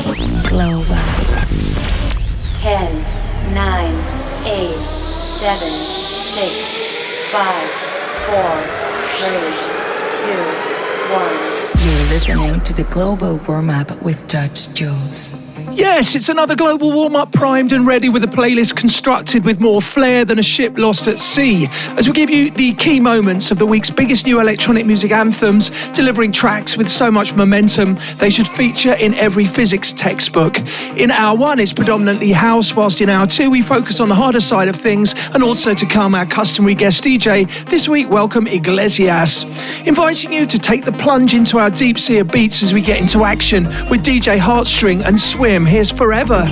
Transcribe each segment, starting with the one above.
Global. 10, 9, 8, 7, 6, 5, 4, 3, 2, 1. You're listening to the Global Warm-Up with Judge Jules. Yes, it's another global warm-up, primed and ready with a playlist constructed with more flair than a ship lost at sea, as we give you the key moments of the week's biggest new electronic music anthems, delivering tracks with so much momentum they should feature in every physics textbook. In hour one, it's predominantly house, whilst in hour two, we focus on the harder side of things, and also to come our customary guest DJ. This week, welcome Iglesias, inviting you to take the plunge into our deep sea of beats as we get into action with DJ HEARTSTRING and Swim. Here's Forever.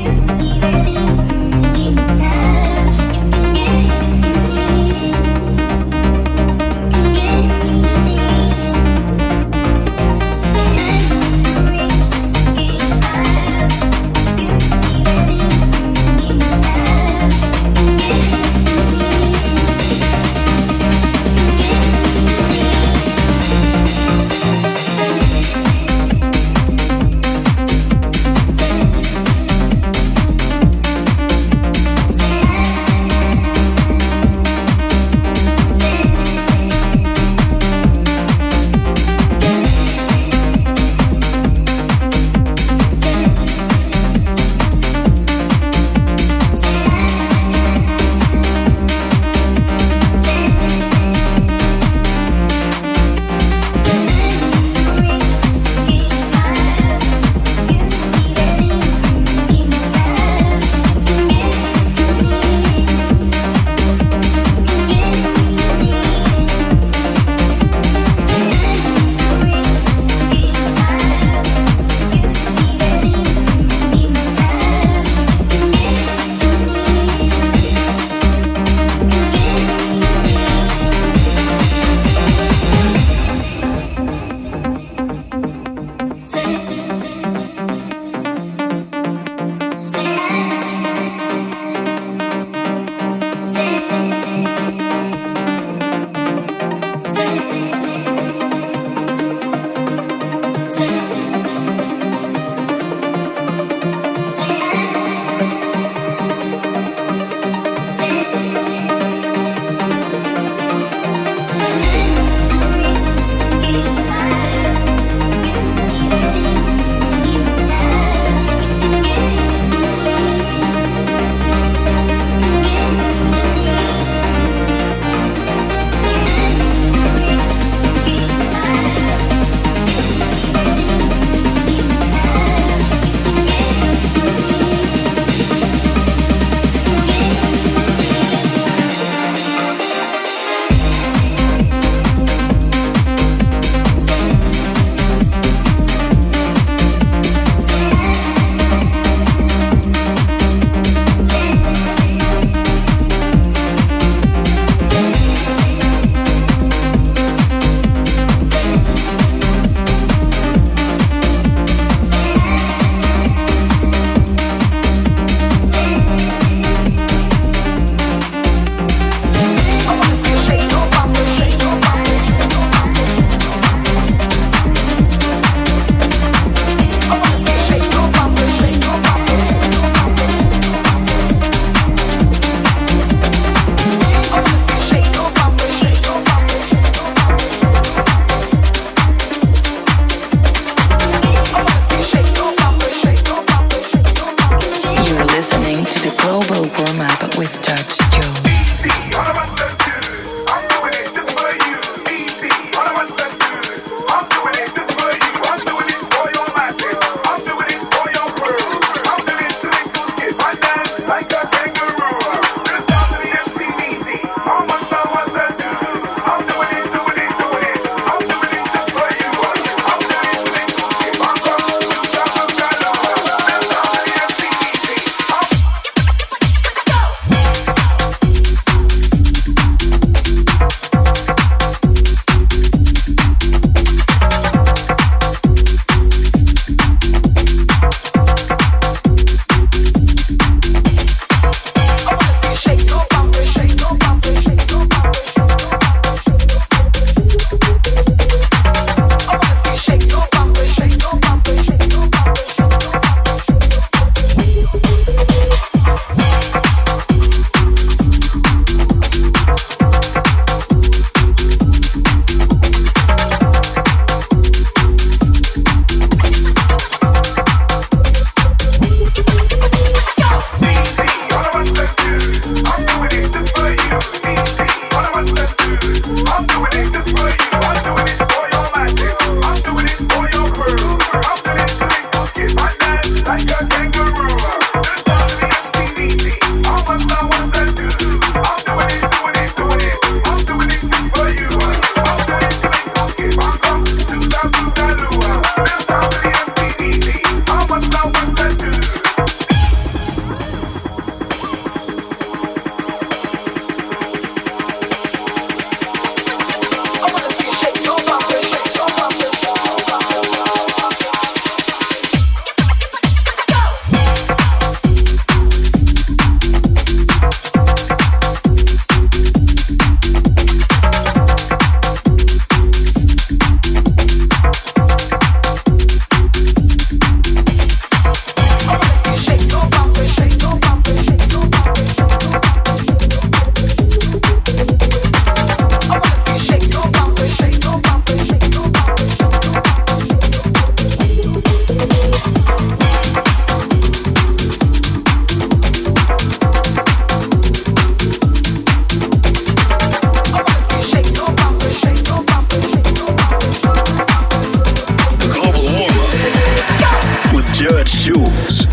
It's Jules.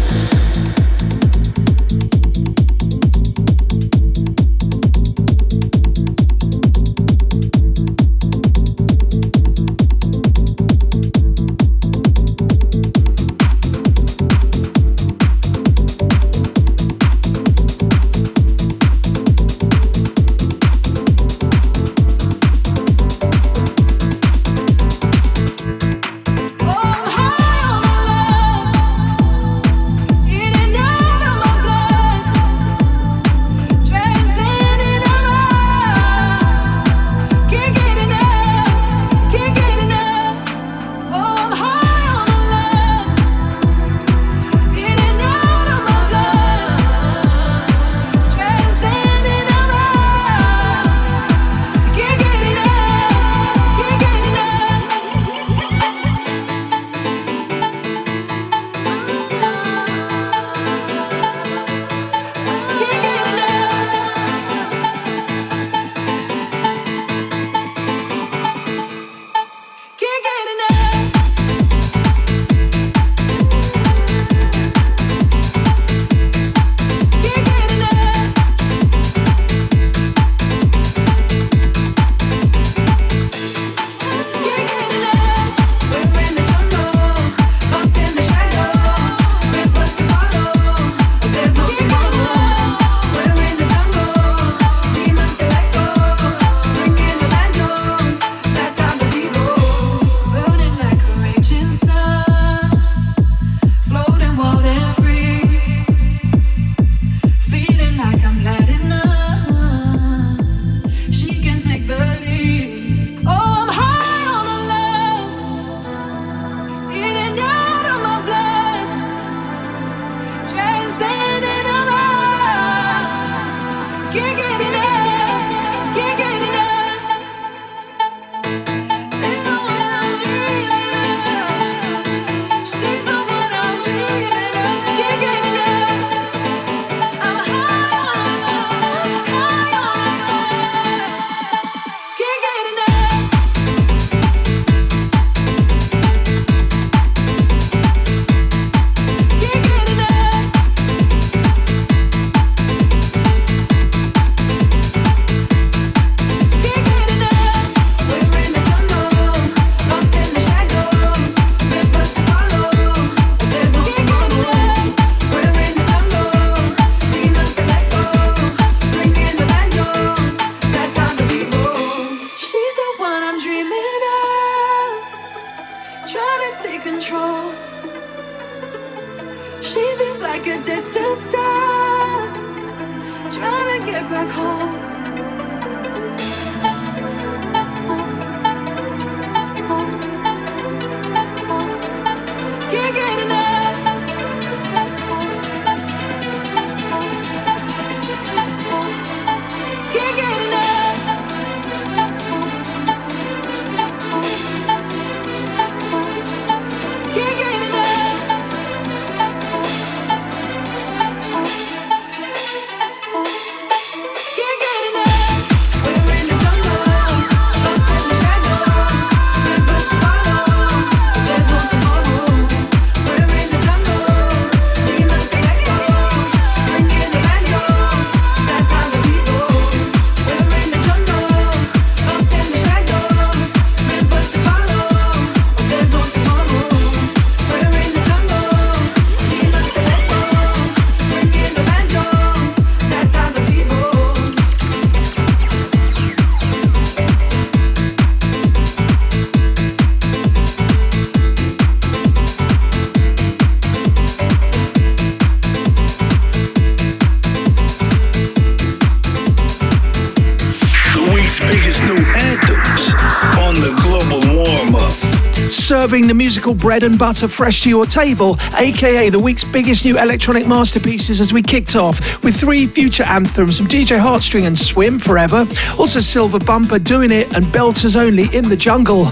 Serving the musical bread and butter fresh to your table, aka the week's biggest new electronic masterpieces, as we kicked off with 3 future anthems from DJ HEARTSTRING and Swim, Forever, also SILVA, BUMPA, Doin It, and Belters Only, In the Jungle.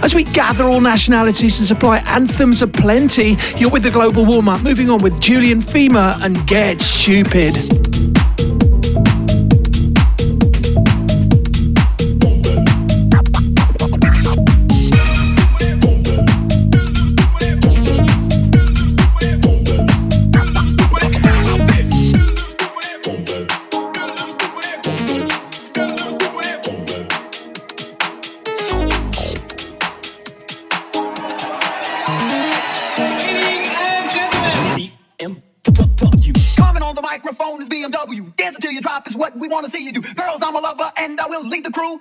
As we gather all nationalities and supply anthems aplenty, you're with the global warm-up, moving on with Julian, FIJMA and Get Stupid. BMW. Coming on the microphone is BMW. Dance until you drop is what we want to see you do. Girls, I'm a lover and I will lead the crew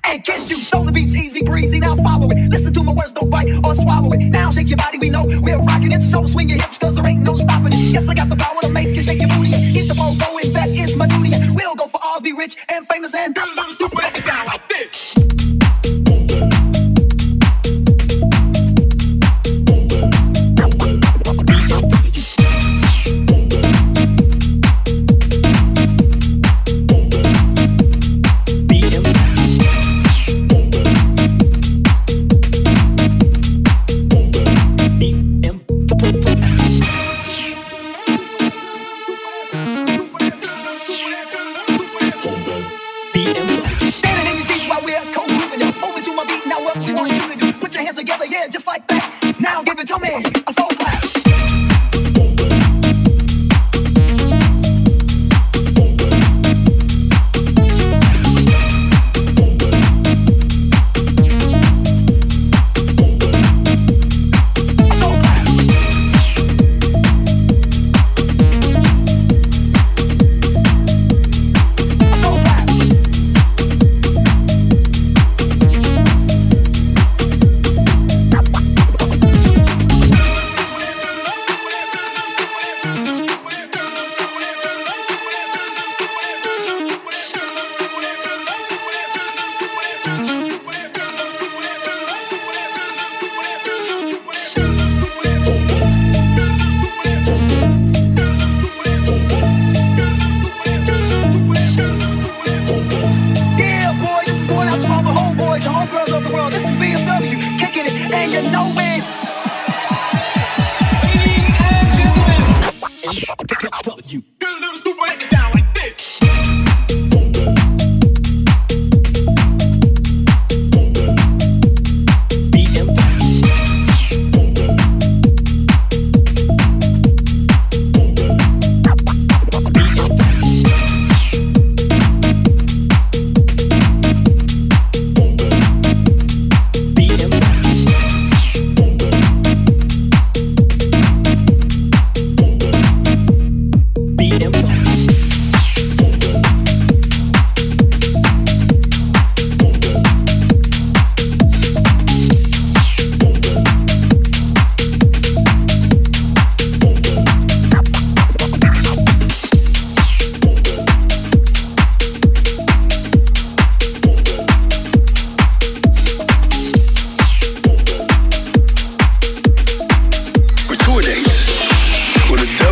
and kiss you. So the beat's easy breezy, now follow it. Listen to my words, don't bite or swallow it. Now shake your body, we know we're rocking it. So swing your hips, cause there ain't no stopping it. Yes, I got the power to make you shake your booty. Keep the ball going, that is my duty. We'll go for ours, be rich and famous and do a little stupid, break it down like this. Together, yeah, just like that. Now give it to me, a soul clap.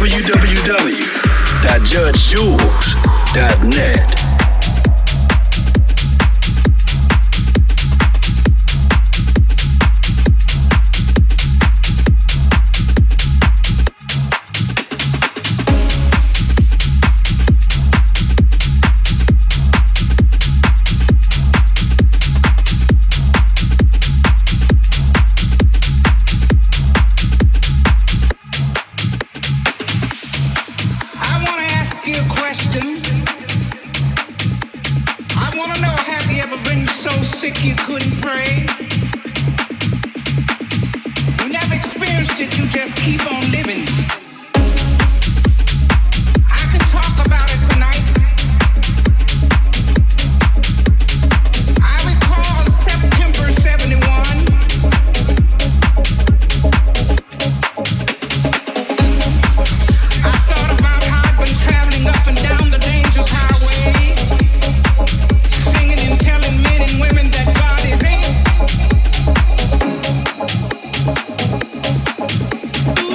www.judgejules.net. Ooh.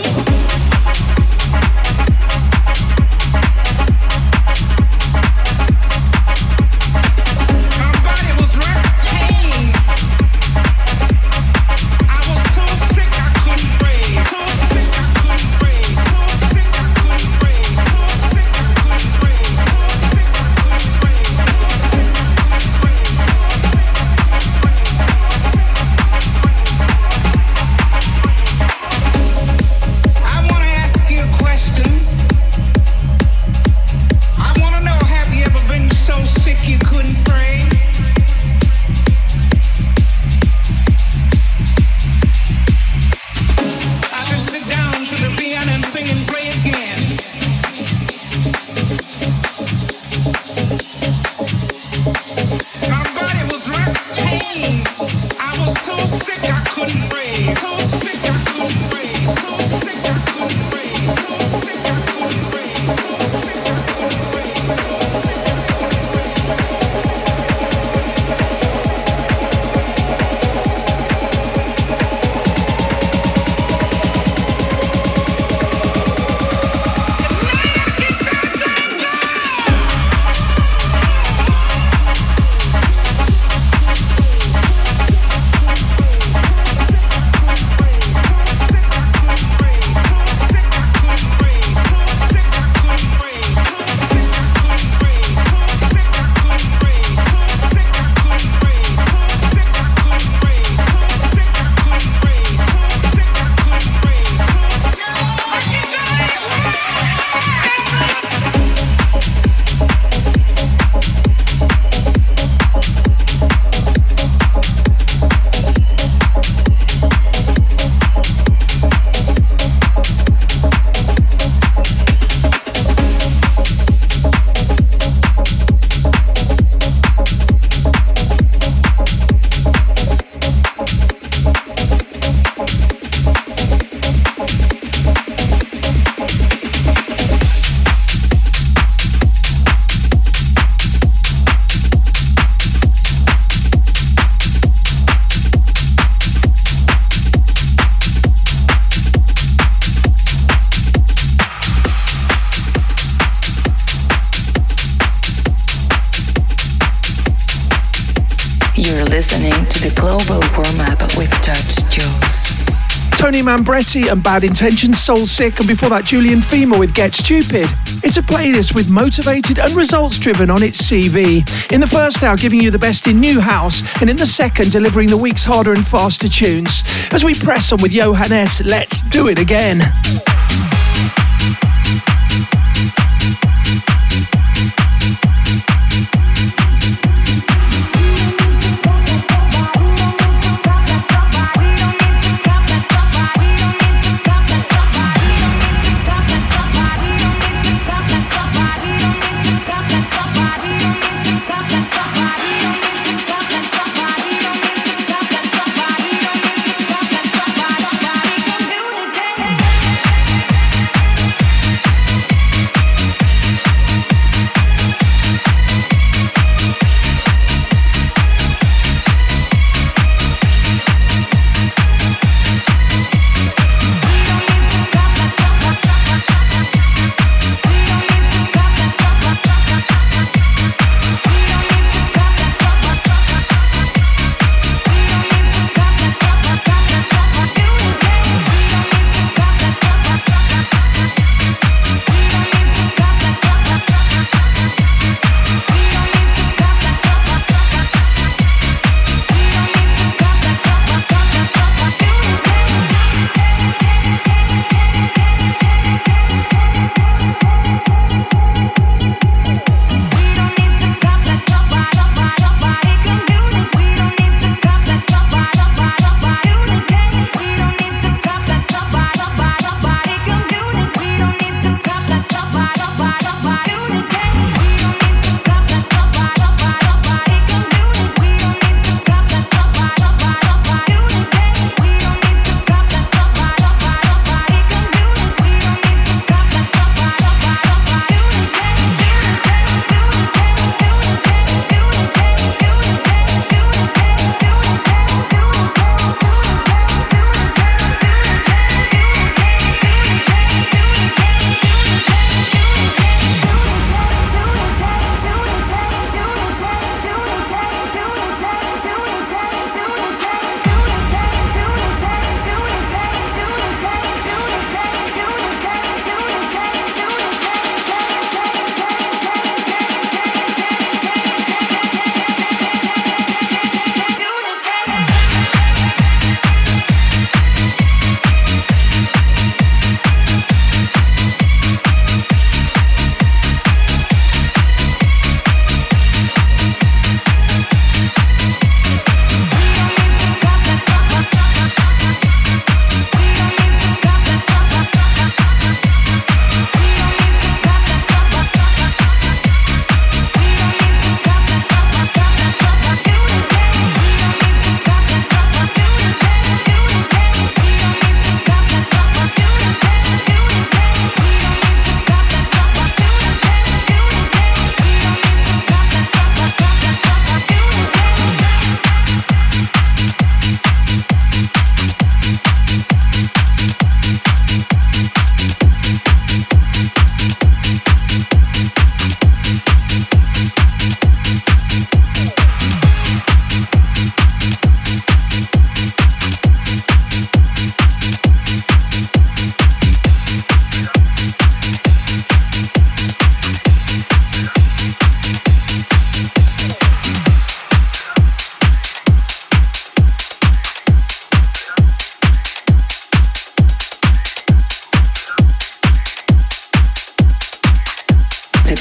listening to the Global Warm-Up with Jules. Tony Mambretti and Bad Intentions, Soul Sick, and before that Julian FIJMA with Get Stupid. It's a playlist with motivated and results driven on its CV. In the first hour giving you the best in new house, and in the second delivering the week's harder and faster tunes. As we press on with Johan S, Let's Do It Again.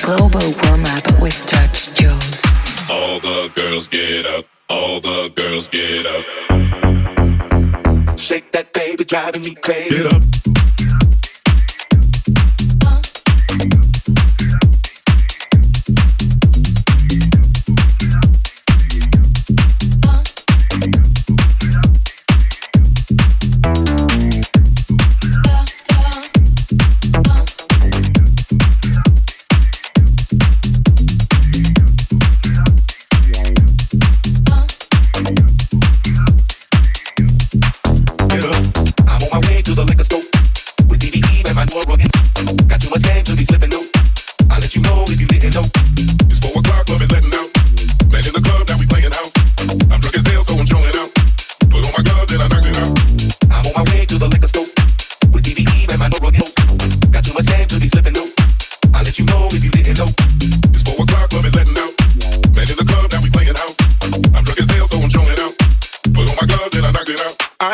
Global Warm-Up with Jules. All the girls get up, all the girls get up. Shake that baby, driving me crazy. Get up. It's 4 o'clock, love is letting out. Man in the club, now we playing house. I'm drunk as hell.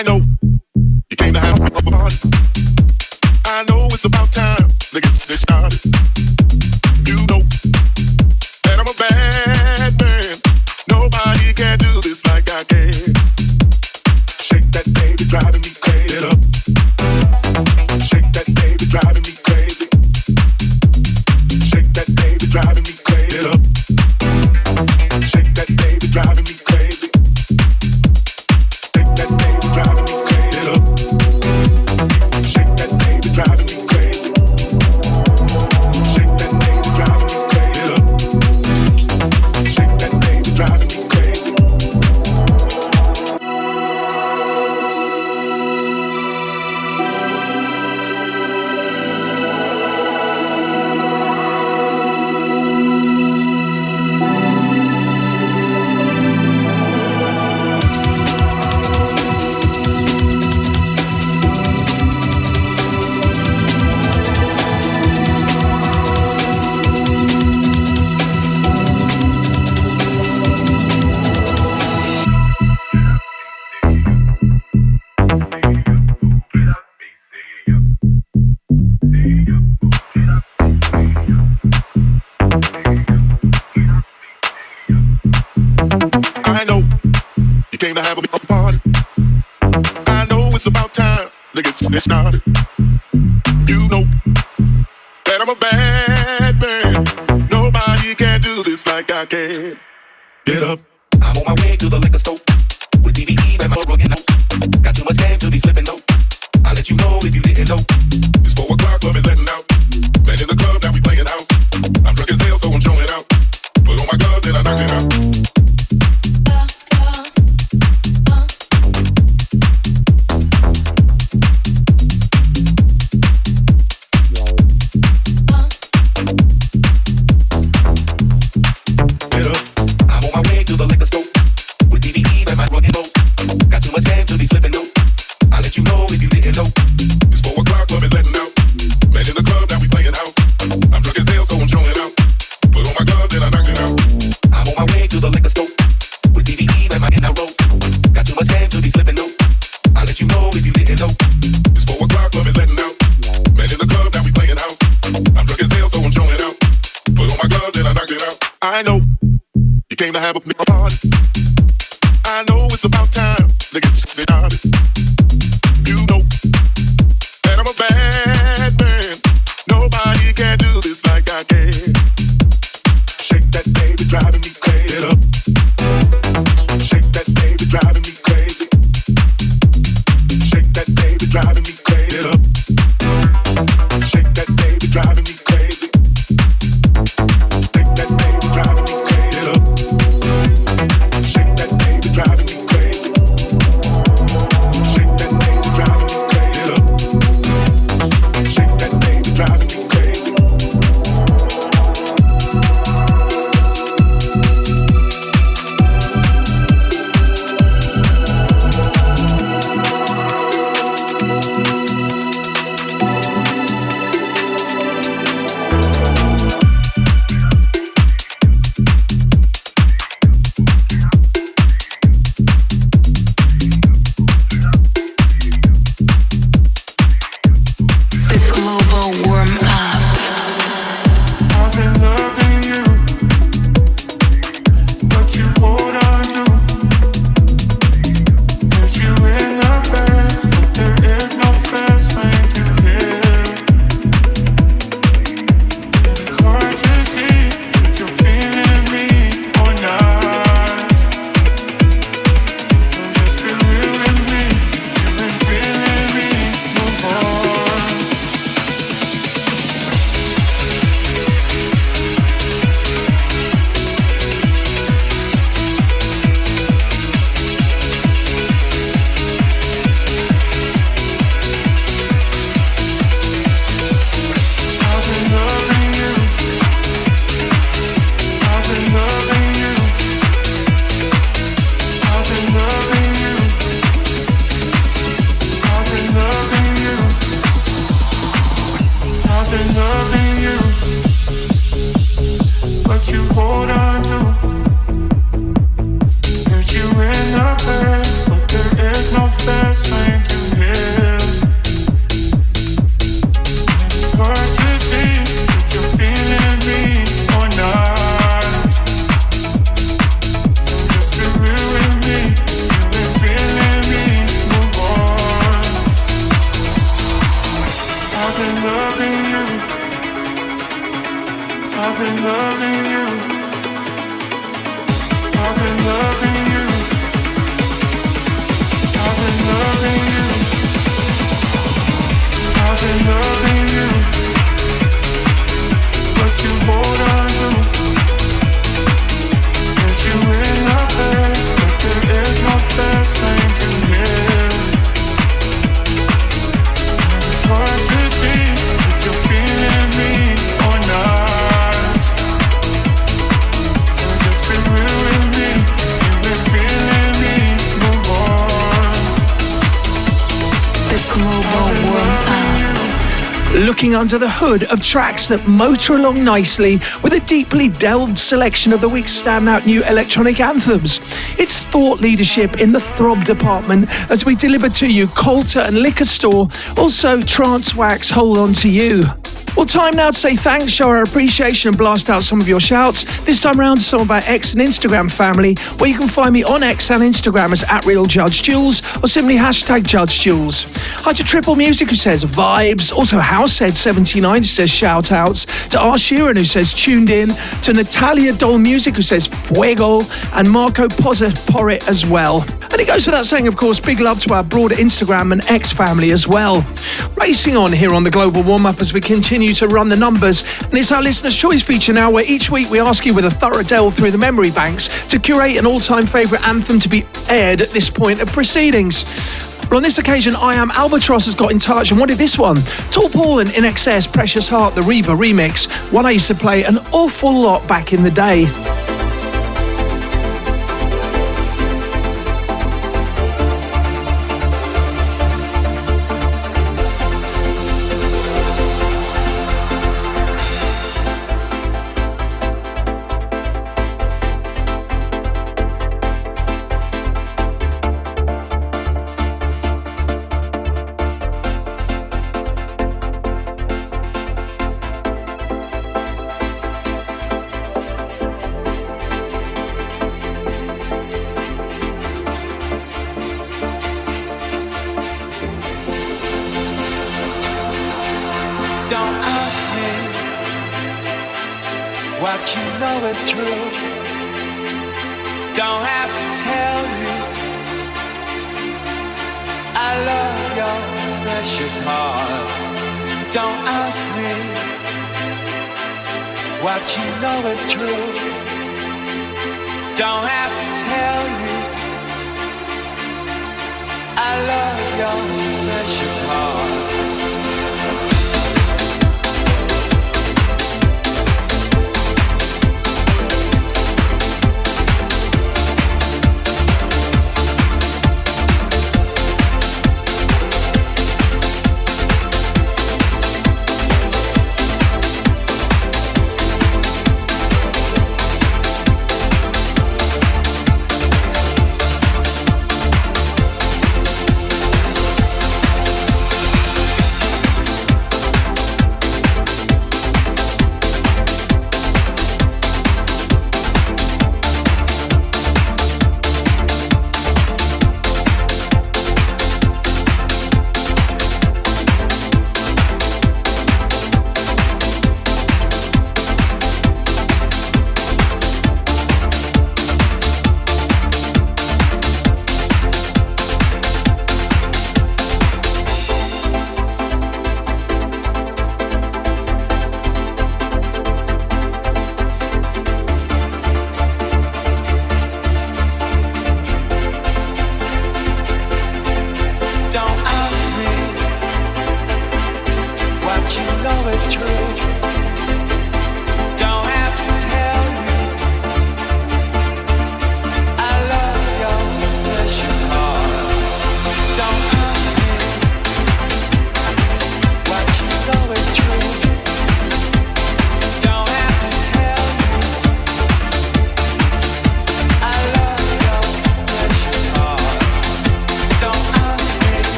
I know you came to have a party. I know it's about time to get this started. You know that I'm a bad man. Nobody can do this like I can. Shake that baby, driving me crazy. Get up. Shake that baby, driving me crazy. Shake that baby, driving me crazy. Get up. Shake that baby, driving me crazy. Shake that baby, driving me crazy. Get up. Shake that baby, driving me crazy. Shake that baby, driving me crazy. Get up. Shake that baby, driving me crazy. I know you came to have a party. I know it's about time to get this started. You know that I'm a bad man. Nobody can do this like I can. Get up. I'm on my way to the liquor store with DVD and my rugged note. Got too much game to be slipping though. I'll let you know if you didn't know. It's 4 o'clock, club is letting out. Man in the club, now we playing house. I'm drunk as hell, so I'm showing out. Put on my glove, then I knock it out. I know you came to have a party. I know it's about time to get this started. You know that I'm a bad man. Nobody can do this like I can. Shake that baby, driving me crazy. Get up. Shake that baby, driving me crazy. Shake that baby, driving me crazy. Get up. Shake that baby, driving me crazy. Shake that baby, driving me crazy. Get up. Shake that baby, driving me crazy. Shake that baby, driving me crazy. Get up. Shake that baby, driving me crazy. Hurt you in the past, but there is no fast. loving you. I've been loving you. I've been loving you. I've been loving you. I've been loving you. But you hold on to. Get you in a bed, but there is no fast lane to here. And it's hard to see if you're feeling me or not. So just be real with me. You've been feeling me, move on. The Global Warm-Up. Looking under the hood of tracks that motor along nicely with a deeply delved selection of the week's standout new electronic anthems. It's thought leadership in the throb department as we deliver to you KOLTER and Liquor Store, also Trance Wax, Hold On To You. Well, time now to say thanks, show our appreciation and blast out some of your shouts. This time round to some of our X and Instagram family, where you can find me on X and Instagram as @RealJudgeJules or simply #JudgeJules. Hi to Triple Music who says vibes, also Househead79 who says shout outs, to R. Sheeran who says tuned in, to Natalia Doll Music who says fuego, and Marco Porrit as well. And it goes without saying, of course, big love to our broader Instagram and X family as well. Racing on here on the Global Warm-Up as we continue to run the numbers. And it's our Listener's Choice feature now, where each week we ask you with a thorough delve through the memory banks to curate an all-time favourite anthem to be aired at this point of proceedings. Well, on this occasion, I Am Albatross has got in touch and wanted this one. Tall Paul and In Excess, Precious Heart, the Riva remix. One I used to play an awful lot back in the day. What you know is true. Don't have to tell you I love your precious heart. Don't ask me. What you know is true. Don't have to tell you I love your precious heart.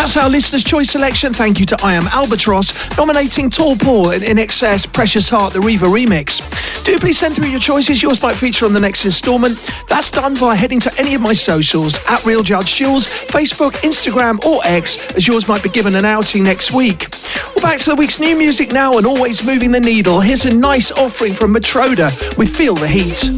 That's our listener's choice selection. Thank you to I Am Albatross, nominating Tall Paul and In Excess, Precious Heart, the Riva remix. Do please send through your choices. Yours might feature on the next instalment. That's done by heading to any of my socials, at Real Judge Jules, Facebook, Instagram or X, as yours might be given an outing next week. Well, back to the week's new music now, and always moving the needle. Here's a nice offering from MATRODA with Feel the Heat.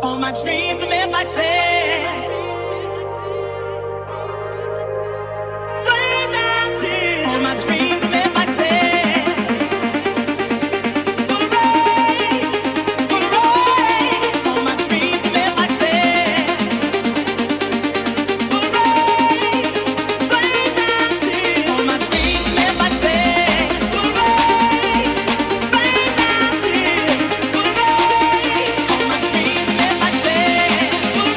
All my dreams are made by sand. Rain down tears. All my dreams are made by sand. Gonna rain. All my dreams are made by sand. Gonna rain down tears. All my dreams are made by sand. Gonna rain down tears. Gonna rain. All my dreams are made by sand. Gonna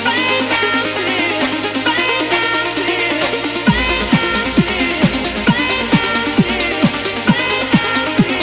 rain down tears. Rain down tears. Rain down tears. Rain down tears. Rain down tears.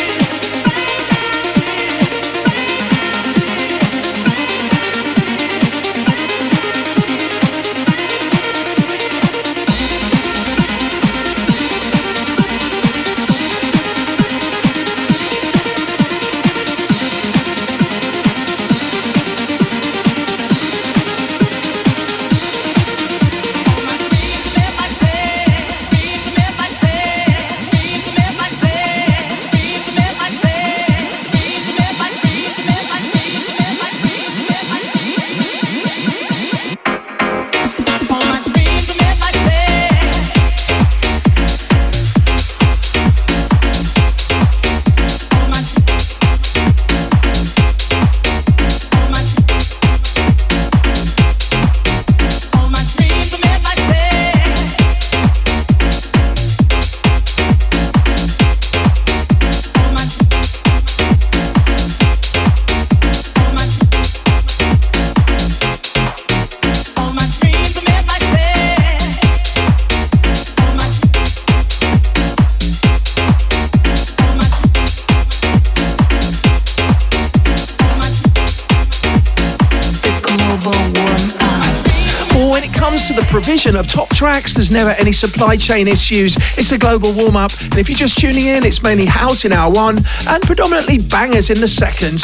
Provision of top tracks, there's never any supply chain issues. It's the global warm-up, and if you're just tuning in, it's mainly house in hour one and predominantly bangers in the second.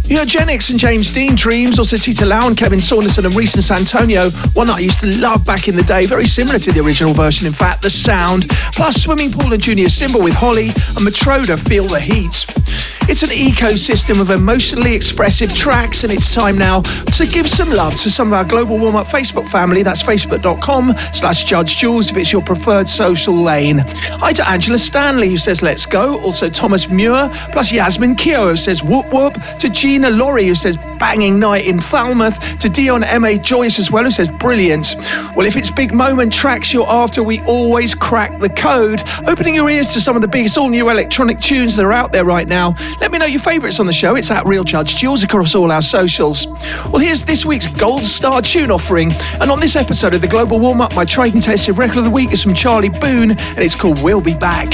You heard GENIX and James Dean, Dreams, also TITA and Kevin Saunderson and REESE and SANTONIO, one that I used to love back in the day, very similar to the original version, in fact, the sound, plus Swimming Pool and Junior SIMBA with Holly and MATRODA, Feel the Heat. It's an ecosystem of emotionally expressive tracks, and it's time now to give some love to some of our global warm-up Facebook family. That's facebook.com/Judge Jules if it's your preferred social lane. Hi to Angela Stanley, who says let's go. Also Thomas Muir, plus Yasmin Keogh, who says whoop whoop. To Gina Laurie, who says banging night in Falmouth. To Dion M.A. Joyce as well, who says brilliant. Well, if it's big moment tracks you're after, we always crack the code. Opening your ears to some of the biggest all-new electronic tunes that are out there right now. Let me know your favourites on the show. It's at Real Judge Jules across all our socials. Well, here's this week's Gold Star tune offering. And on this episode of the Global Warm-Up, my trade and tested record of the week is from Charlie BOON, and it's called We'll Be Back.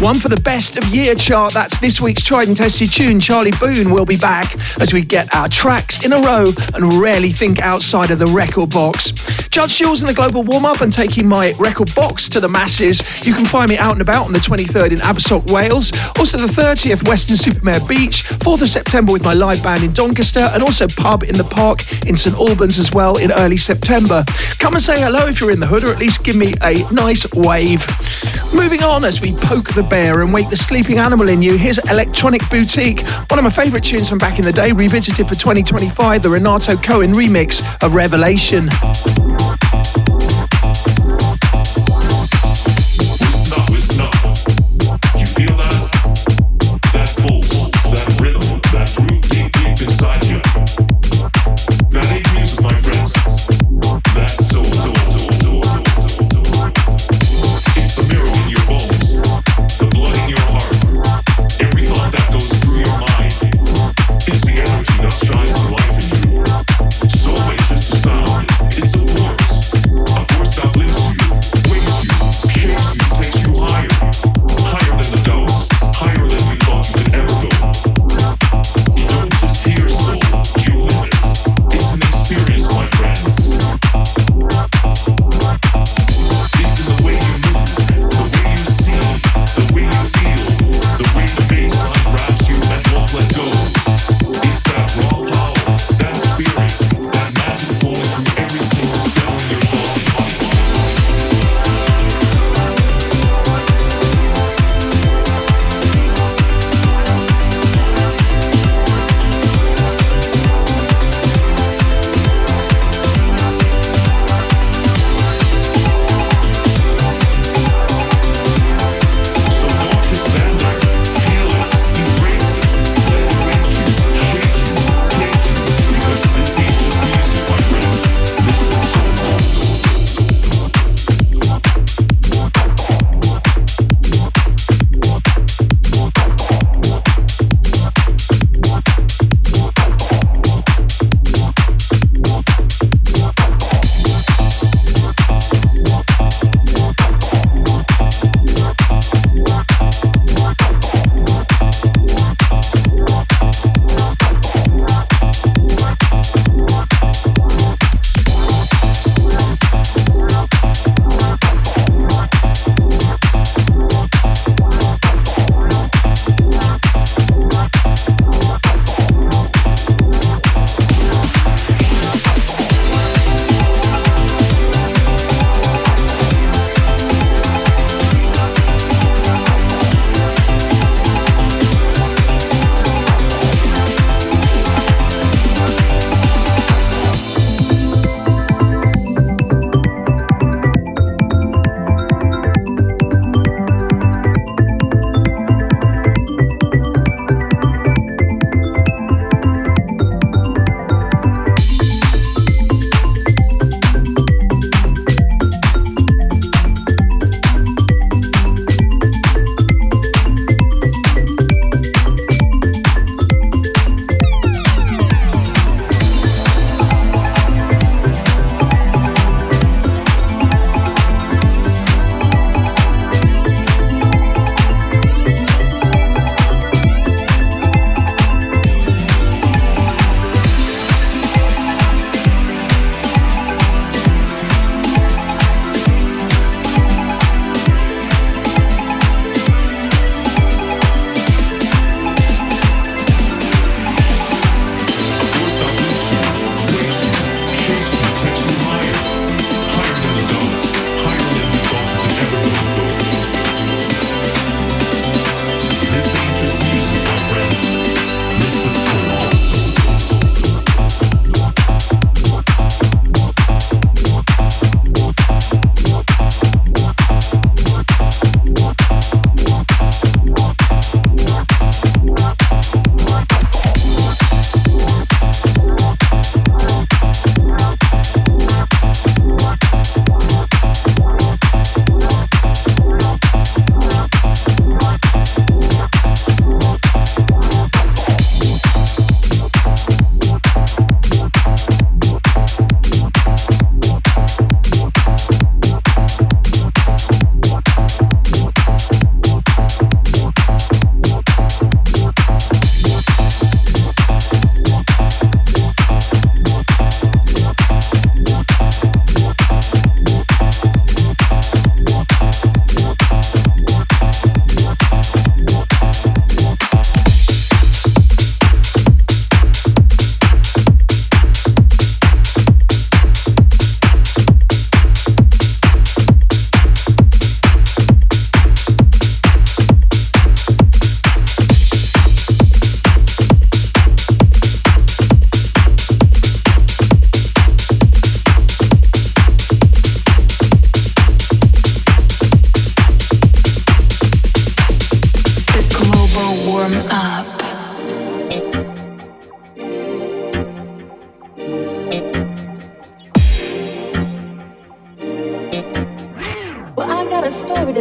One for the best of year chart. That's this week's tried and tested tune. Charlie BOON will be back as we get our tracks in a row and rarely think outside of the record box. Judge Jules in the global warm-up and taking my record box to the masses. You can find me out and about on the 23rd in Abersoch, Wales. Also the 30th, Weston-super-Mare Beach. 4th of September with my live band in Doncaster, and also Pub in the Park in St Albans as well in early September. Come and say hello if you're in the hood, or at least give me a nice wave. Moving on as we poke the bear and wake the sleeping animal in you, here's Electronic Boutique, one of my favourite tunes from back in the day, revisited for 2025, the Renato Cohen remix of Revelation.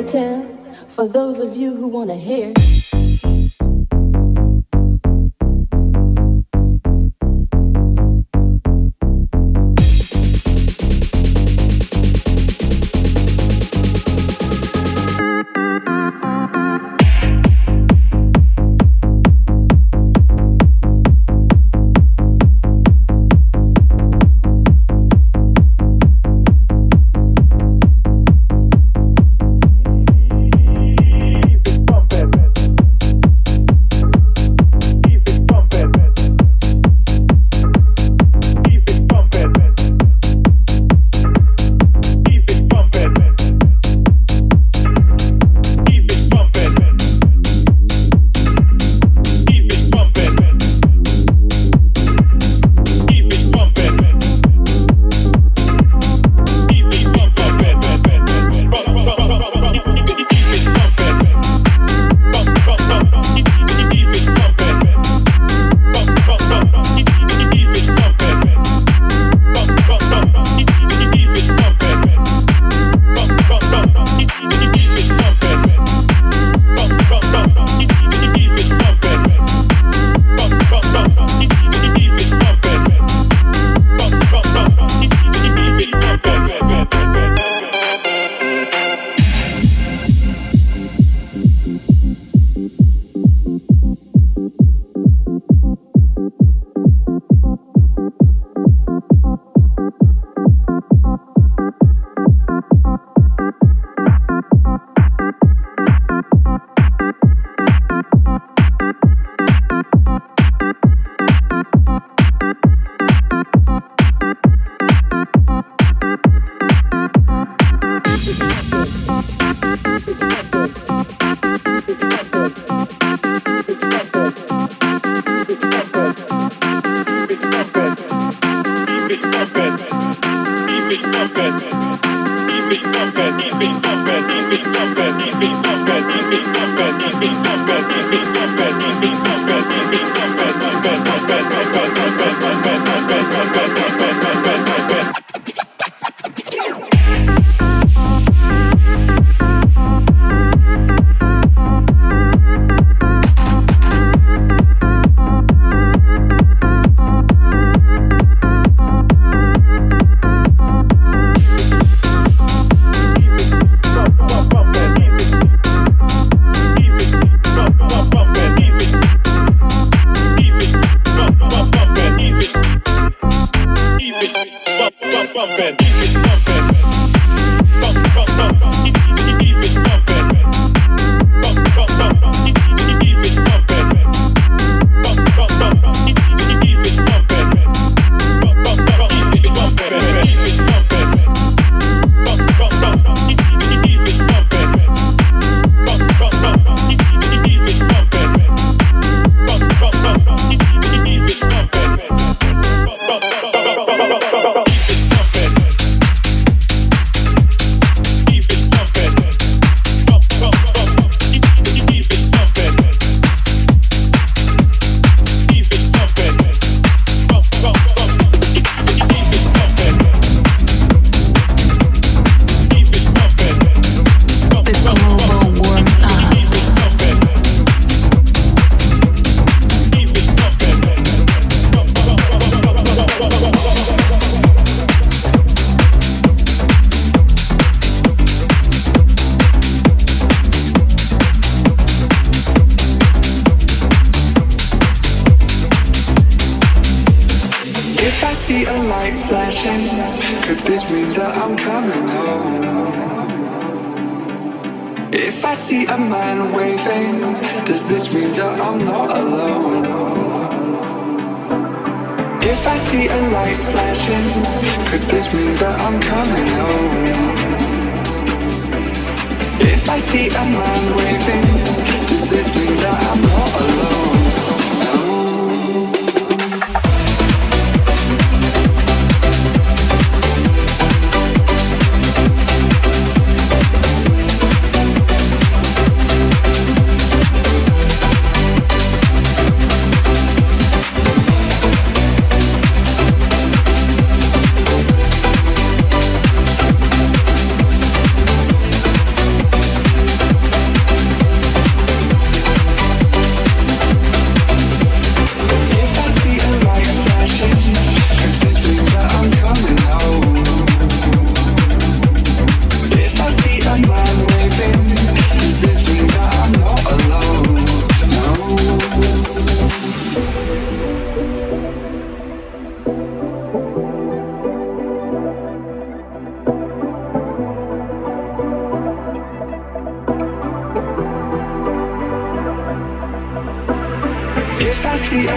to tell for those of you who want to hear.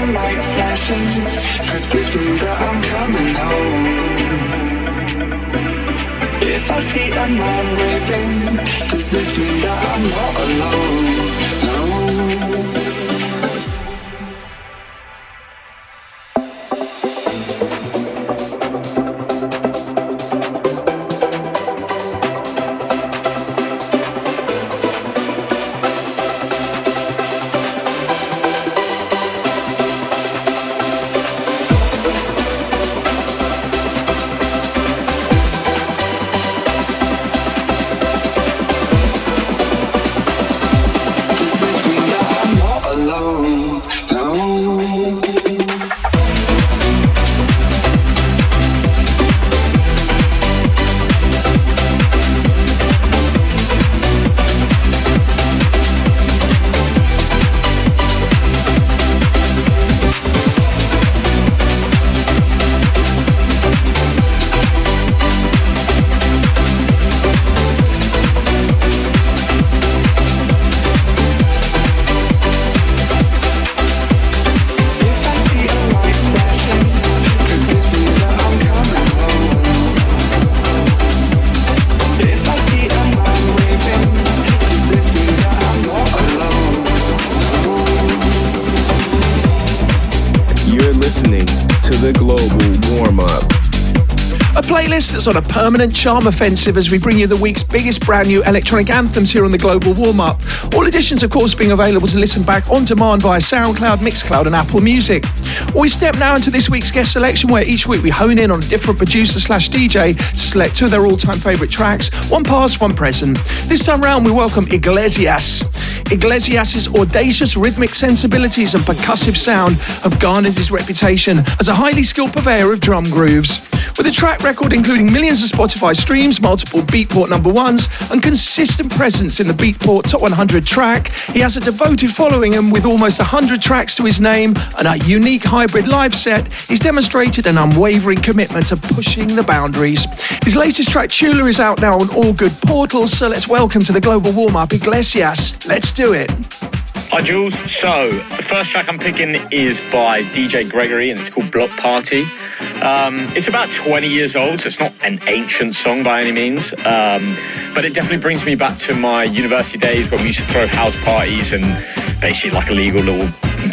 a light flashing, could this mean that I'm coming home? If I see a man waving, does this mean that I'm not alone? No. That's on a permanent charm offensive as we bring you the week's biggest brand new electronic anthems here on the Global Warm-Up. All editions, of course, being available to listen back on demand via SoundCloud, Mixcloud and Apple Music. We step now into this week's guest selection, where each week we hone in on a different producer/DJ to select two of their all-time favourite tracks, one past, one present. This time round, we welcome Iglesias. Iglesias' audacious rhythmic sensibilities and percussive sound have garnered his reputation as a highly skilled purveyor of drum grooves. With a track record including millions of Spotify streams, multiple Beatport #1s, and consistent presence in the Beatport Top 100 track, he has a devoted following, and with almost 100 tracks to his name and a unique hybrid live set, he's demonstrated an unwavering commitment to pushing the boundaries. His latest track, Tula, is out now on all good portals, so let's welcome to the Global Warm-Up Iglesias. Let's do it. Hi Jules, so the first track I'm picking is by DJ Gregory and it's called Block Party. It's about 20 years old, so it's not an ancient song by any means, but it definitely brings me back to my university days when we used to throw house parties and basically like illegal little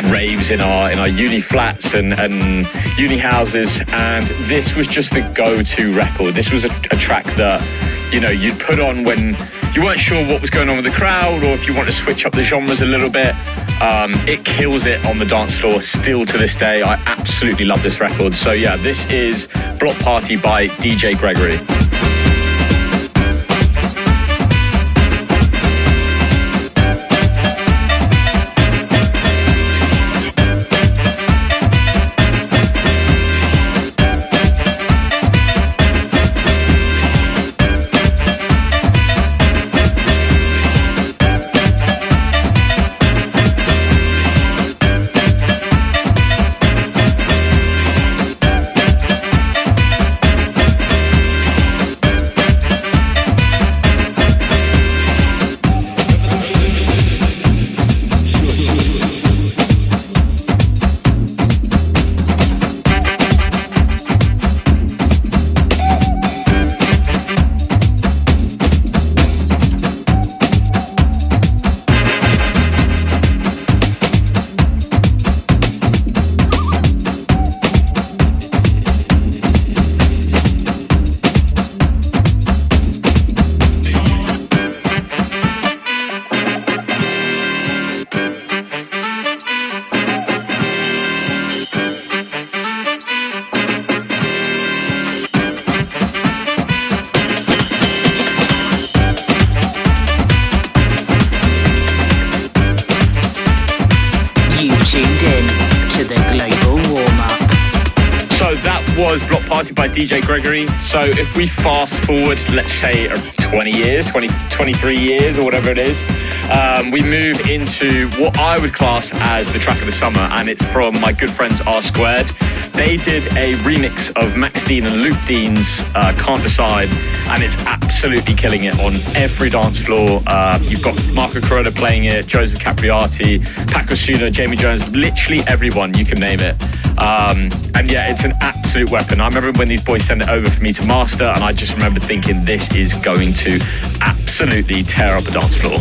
raves in our uni flats and uni houses, and this was just the go-to record. This was a track that, you know, you'd put on when you weren't sure what was going on with the crowd, or if you want to switch up the genres a little bit. It kills it on the dance floor still to this day. I absolutely love this record. So yeah, this is Block Party by DJ Gregory. By DJ Gregory. So if we fast forward, let's say 20 years, 23 years or whatever it is, we move into what I would class as the track of the summer, and it's from my good friends R Squared. They did a remix of Max Dean and Luke Dean's Can't Decide, and it's absolutely killing it on every dance floor. You've got Marco Corona playing it, Joseph Capriati, Paco Suna, Jamie Jones, literally everyone, you can name it. And yeah, it's an absolute weapon. I remember when these boys sent it over for me to master, and I just remember thinking this is going to absolutely tear up a dance floor.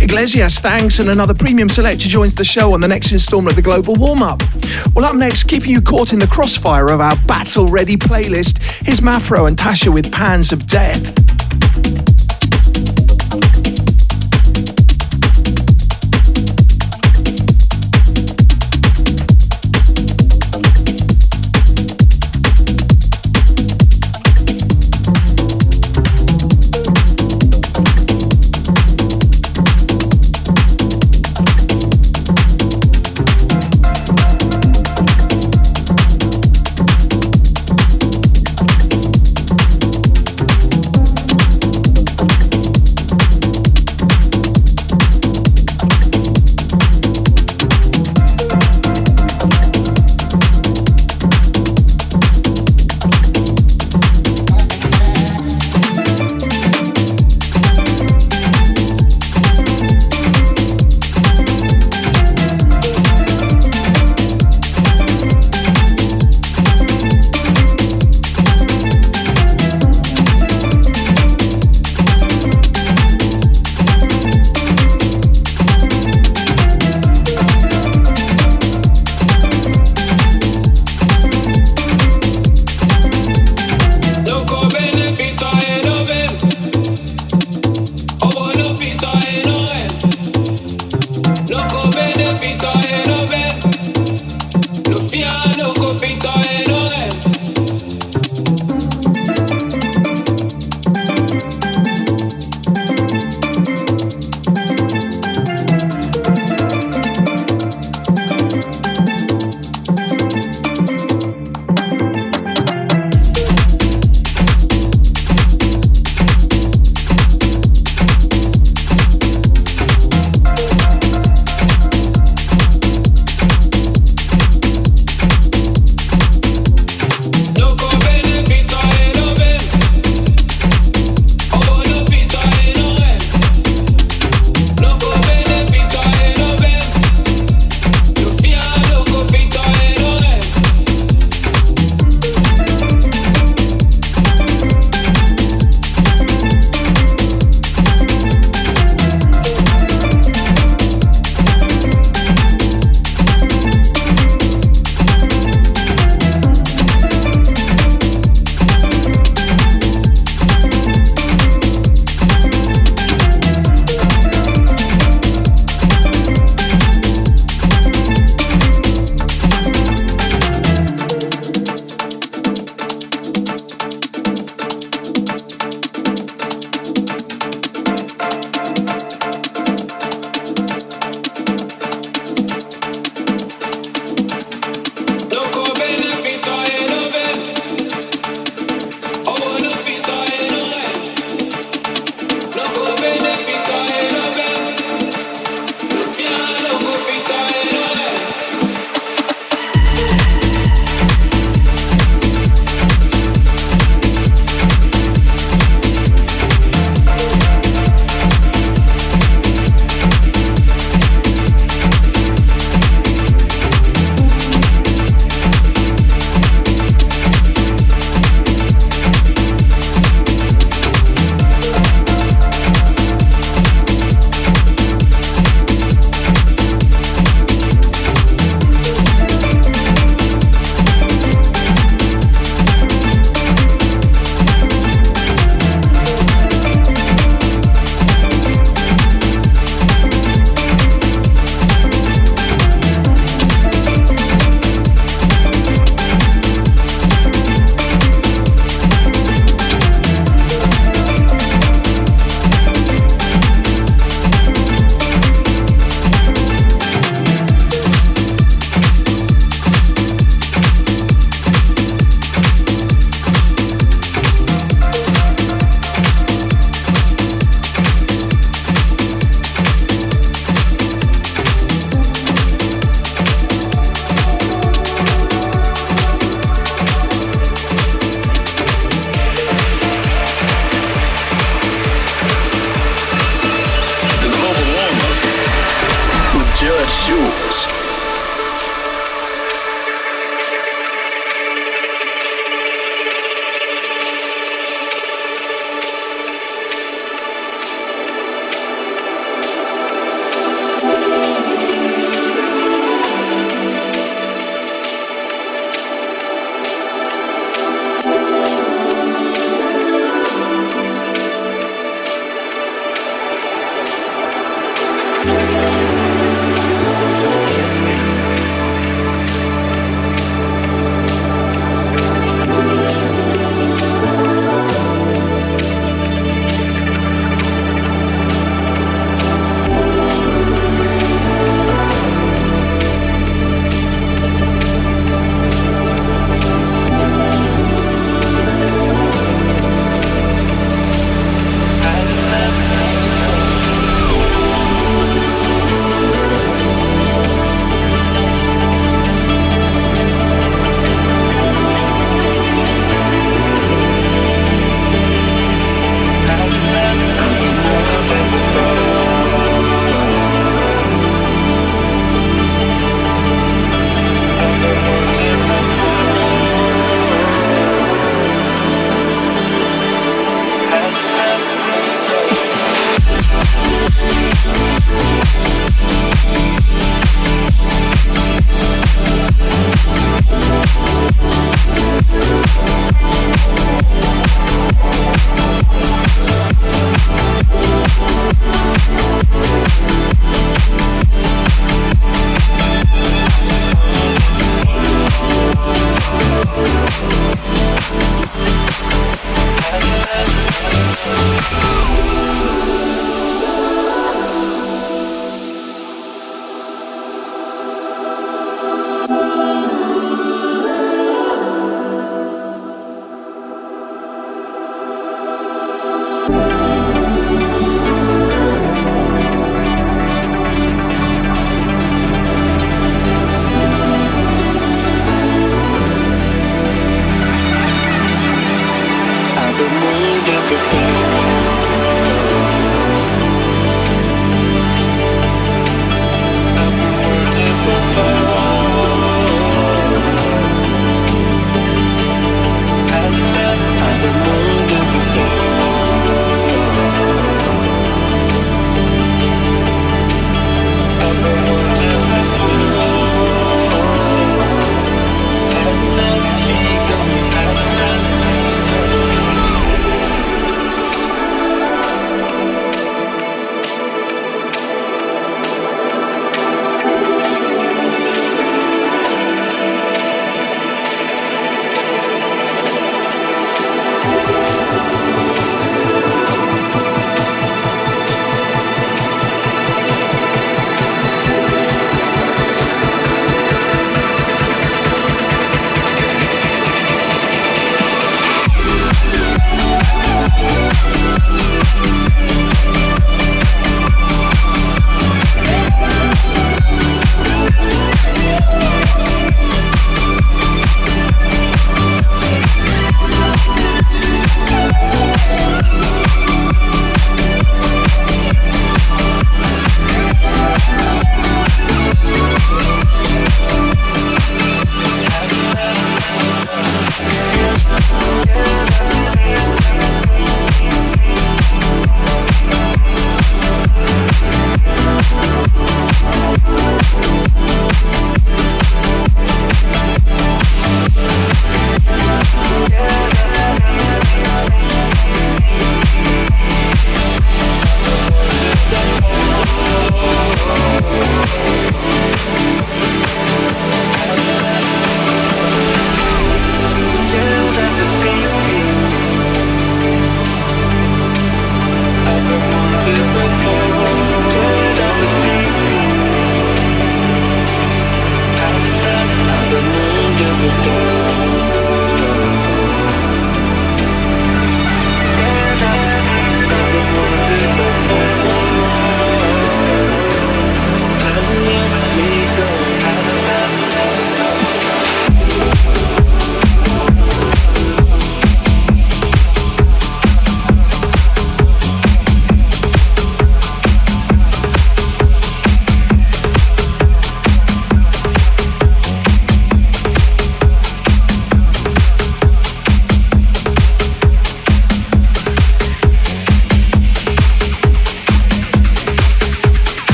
Iglesias thanks, and another premium selector joins the show on the next instalment of the Global Warm-Up. Well, up next, keeping you caught in the crossfire of our battle-ready playlist, here's Mafro and Tasha with Pans of Death. piano confitto e non è.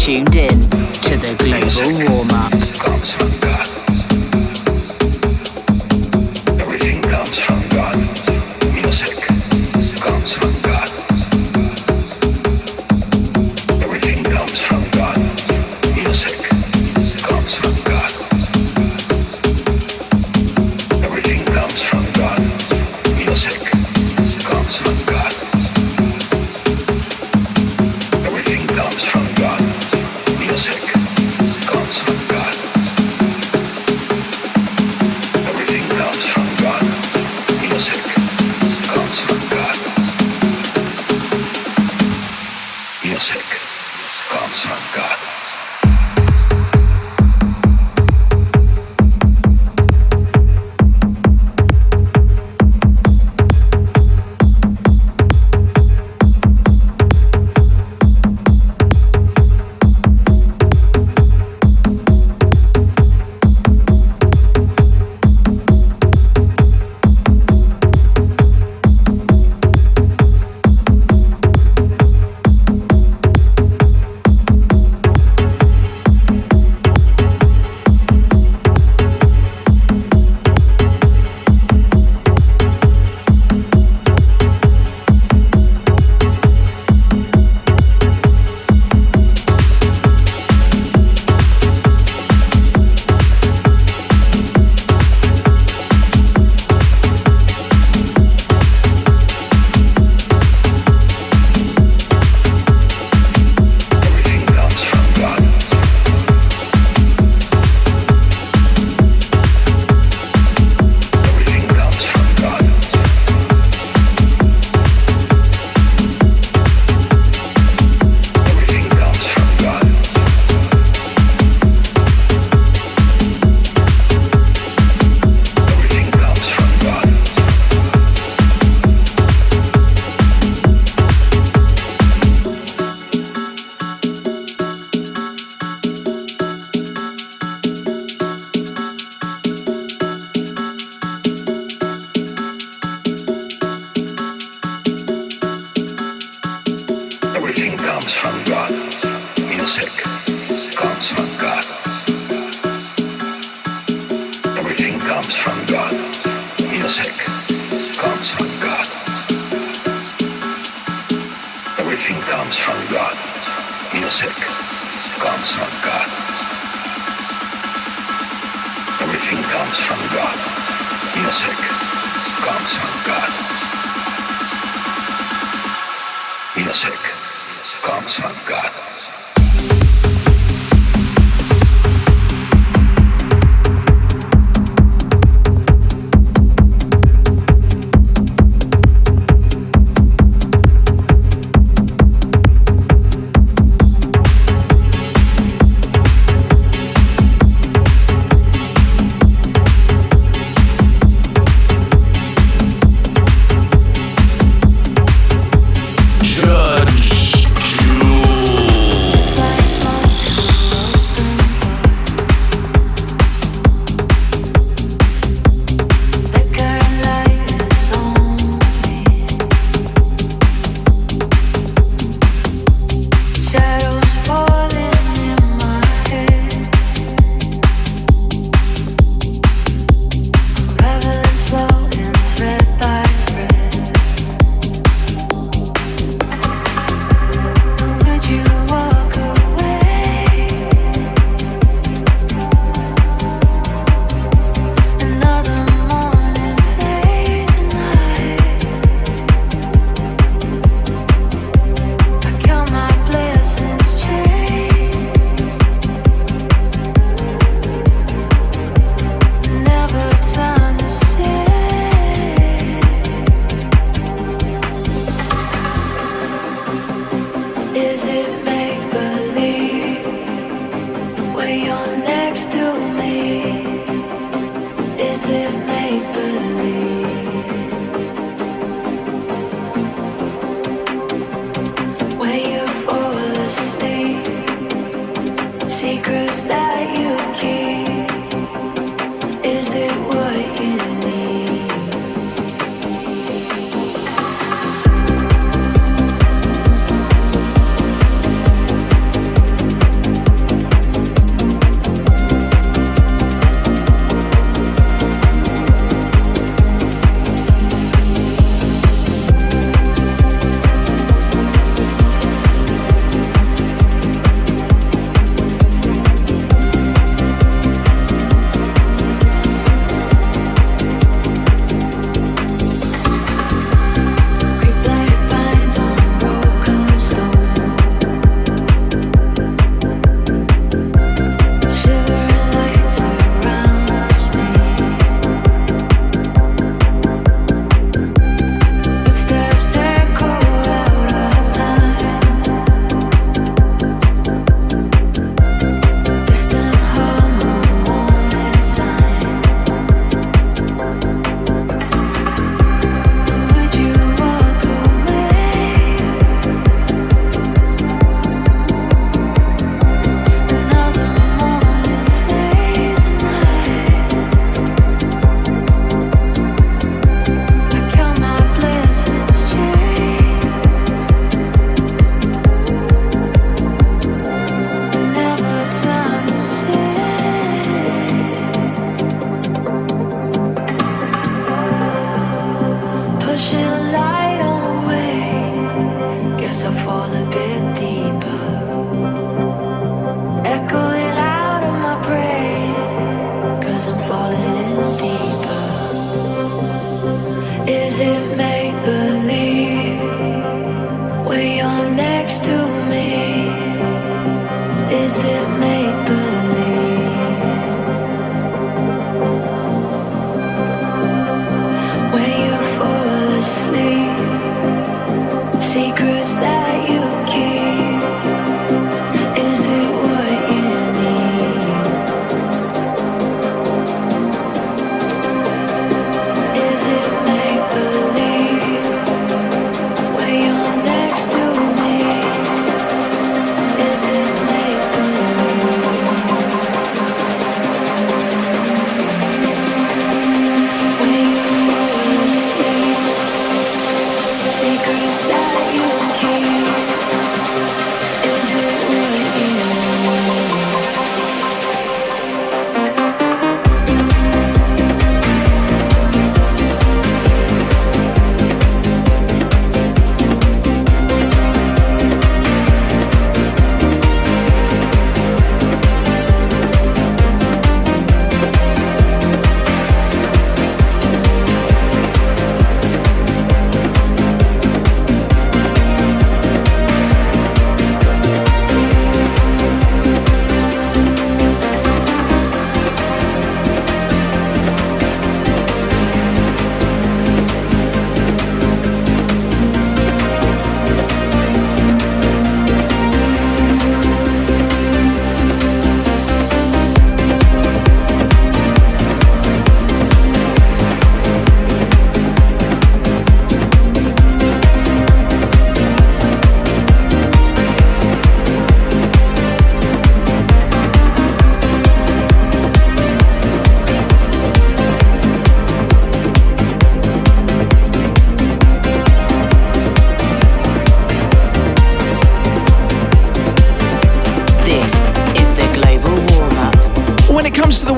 tuned in to the Global Warm-Up. Comes from God. Everything comes from God. Music comes from God. Everything comes from God. Music comes from God. Everything comes from God. Music comes from God. Everything comes from God. Music comes from God. Everything comes from God. Music comes from God. Music comes from God. Everything comes from God. Music comes from God. Everything comes from God. Music comes from God. Everything comes from God. Music comes from God. Everything comes from God. Music comes from God. Music comes from God.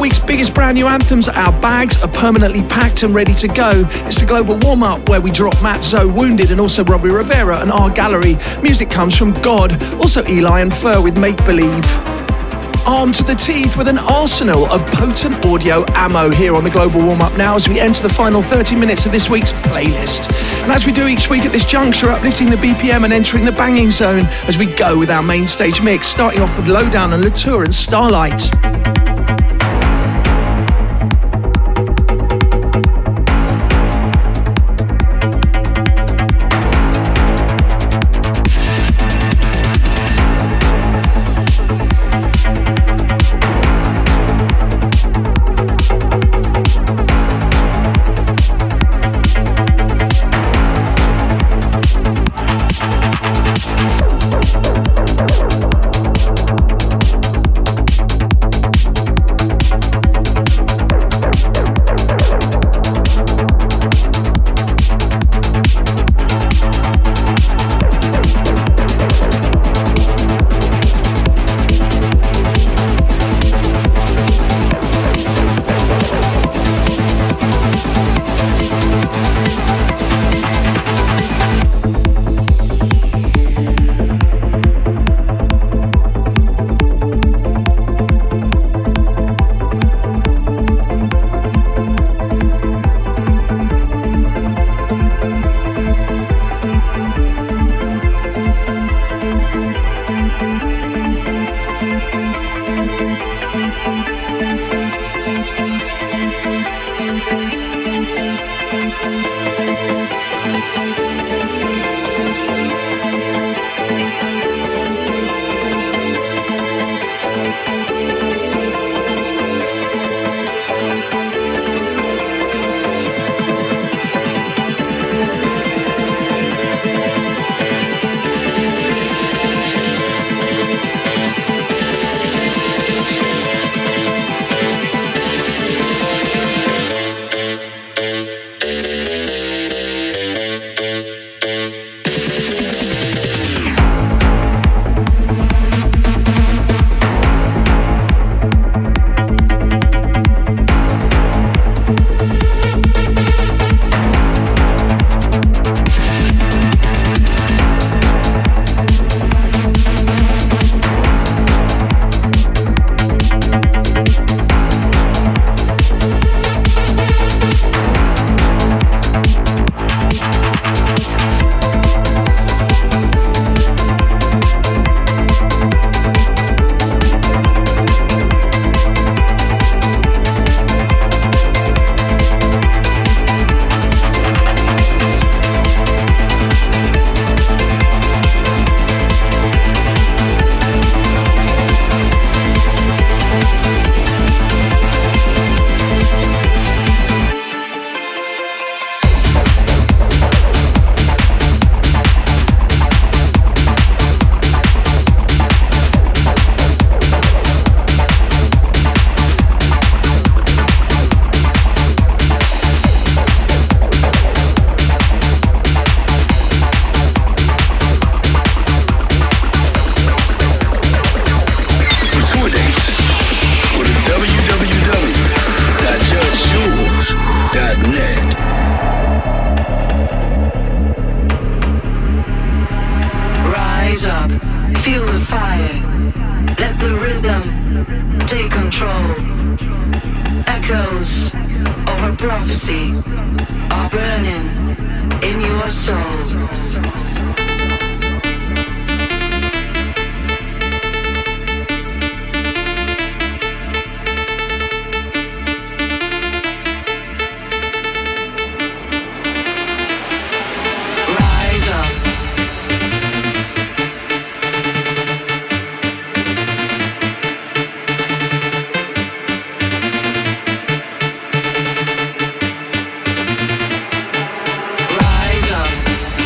week's biggest brand new anthems. Our bags are permanently packed and ready to go. It's the global warm-up where we drop Matt Zoe Wounded and also Robbie Rivera and our gallery. Music comes from God, also Eli and Fur with Make Believe. Armed to the teeth with an arsenal of potent audio ammo here on the Global Warm-Up now as we enter the final 30 minutes of this week's playlist. And as we do each week at this juncture, uplifting the BPM and entering the banging zone as we go with our main stage mix, starting off with Lowdown and Latour and Starlight.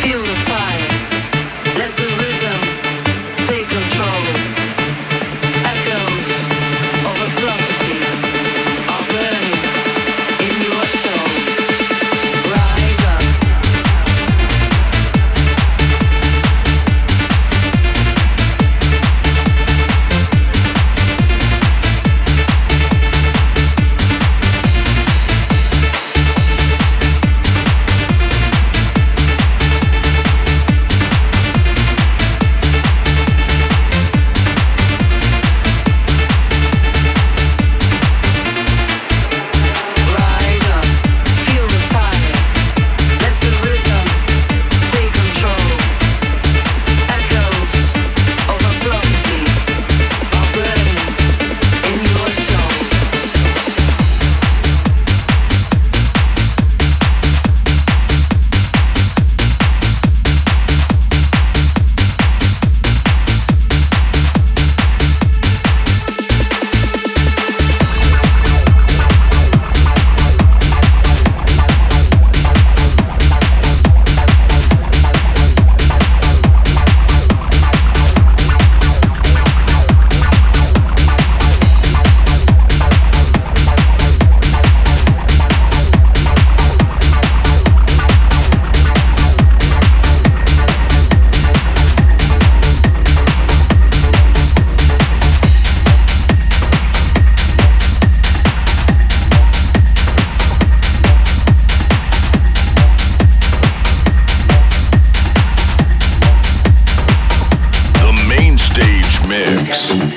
Feel the mix.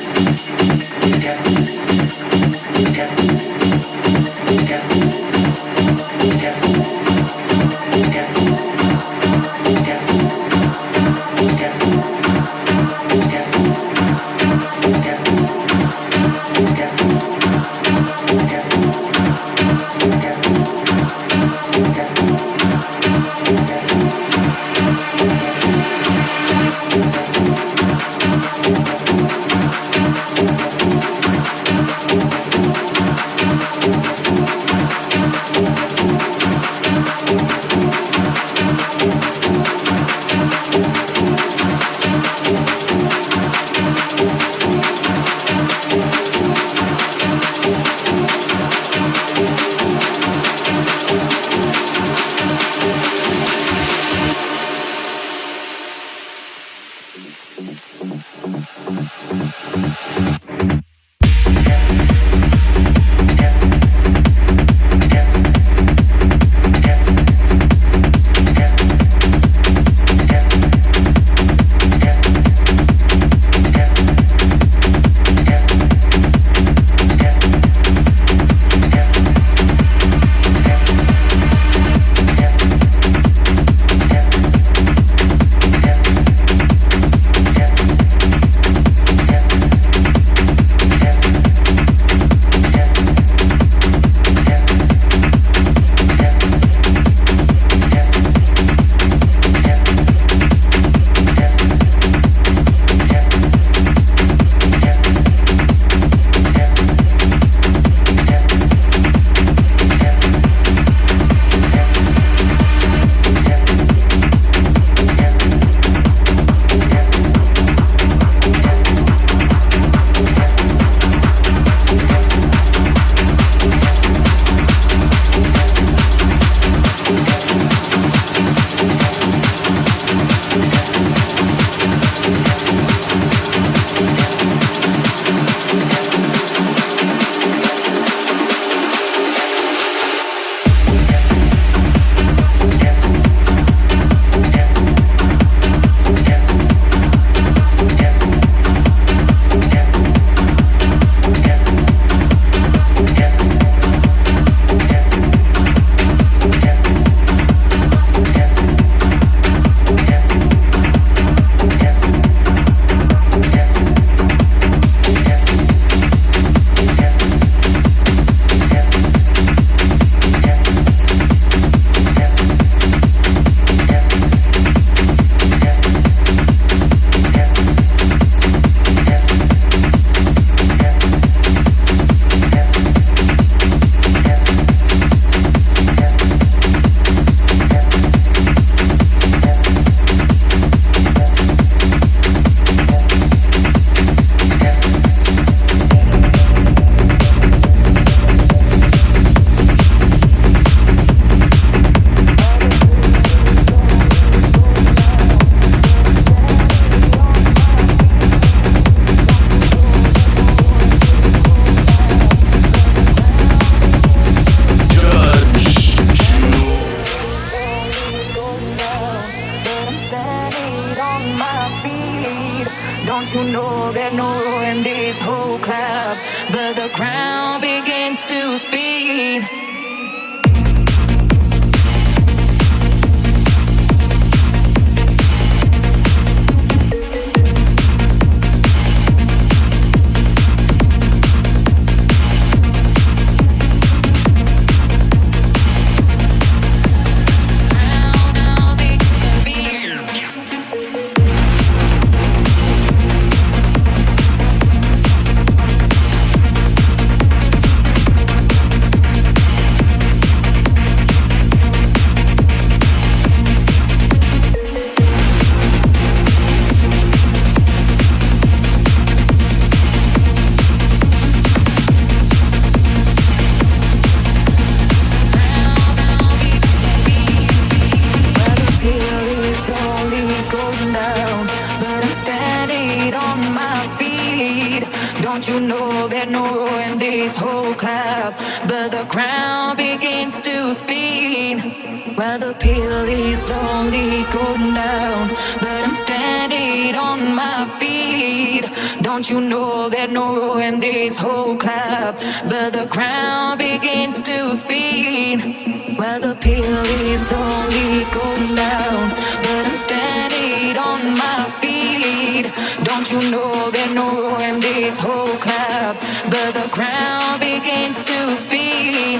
Don't you know there's no row in this whole club? But the crowd begins to speed. Well, the pill is slowly going down, but I'm standing on my feet. Don't you know there's no row in this whole club? But the crowd begins to speed.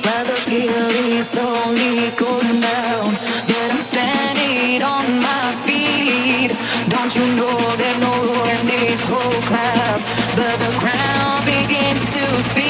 Well, the pill is slowly going down, but I'm standing on my feet. Don't you know there's no row in this whole club? But the crowd begins to speed.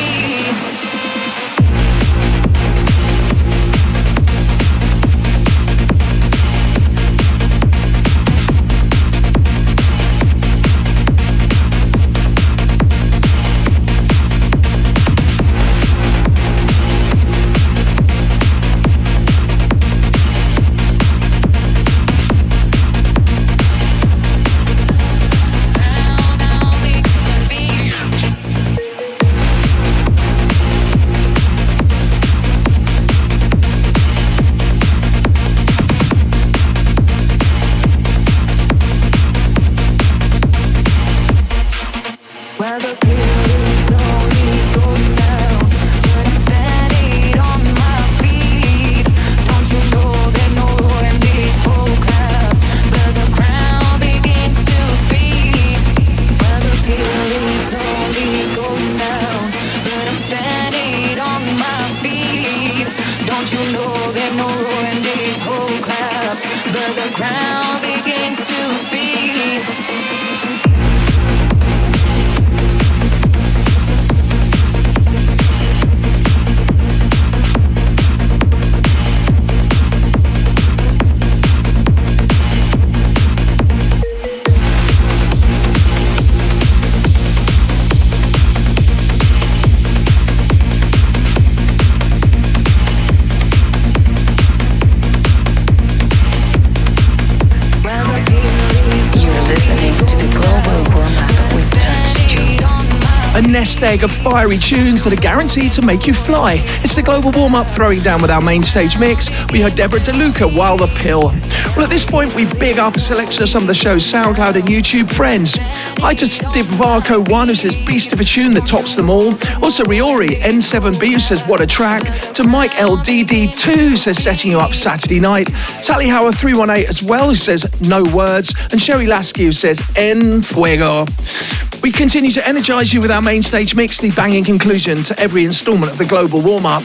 Nest egg of fiery tunes that are guaranteed to make you fly. It's the global warm-up throwing down with our main stage mix. We heard Deborah DeLuca, While the Pill. Well, at this point, we big up a selection of some of the show's SoundCloud and YouTube friends. Hi to Stivarco1, who says beast of a tune that tops them all. Also Riori, N7B, who says what a track. To Mike LDD2, who says setting you up Saturday night. Sally Howard 318 as well, who says no words. And Sherry Lasky, who says en fuego. We continue to energise you with our main stage mix, the banging conclusion to every instalment of the global warm-up.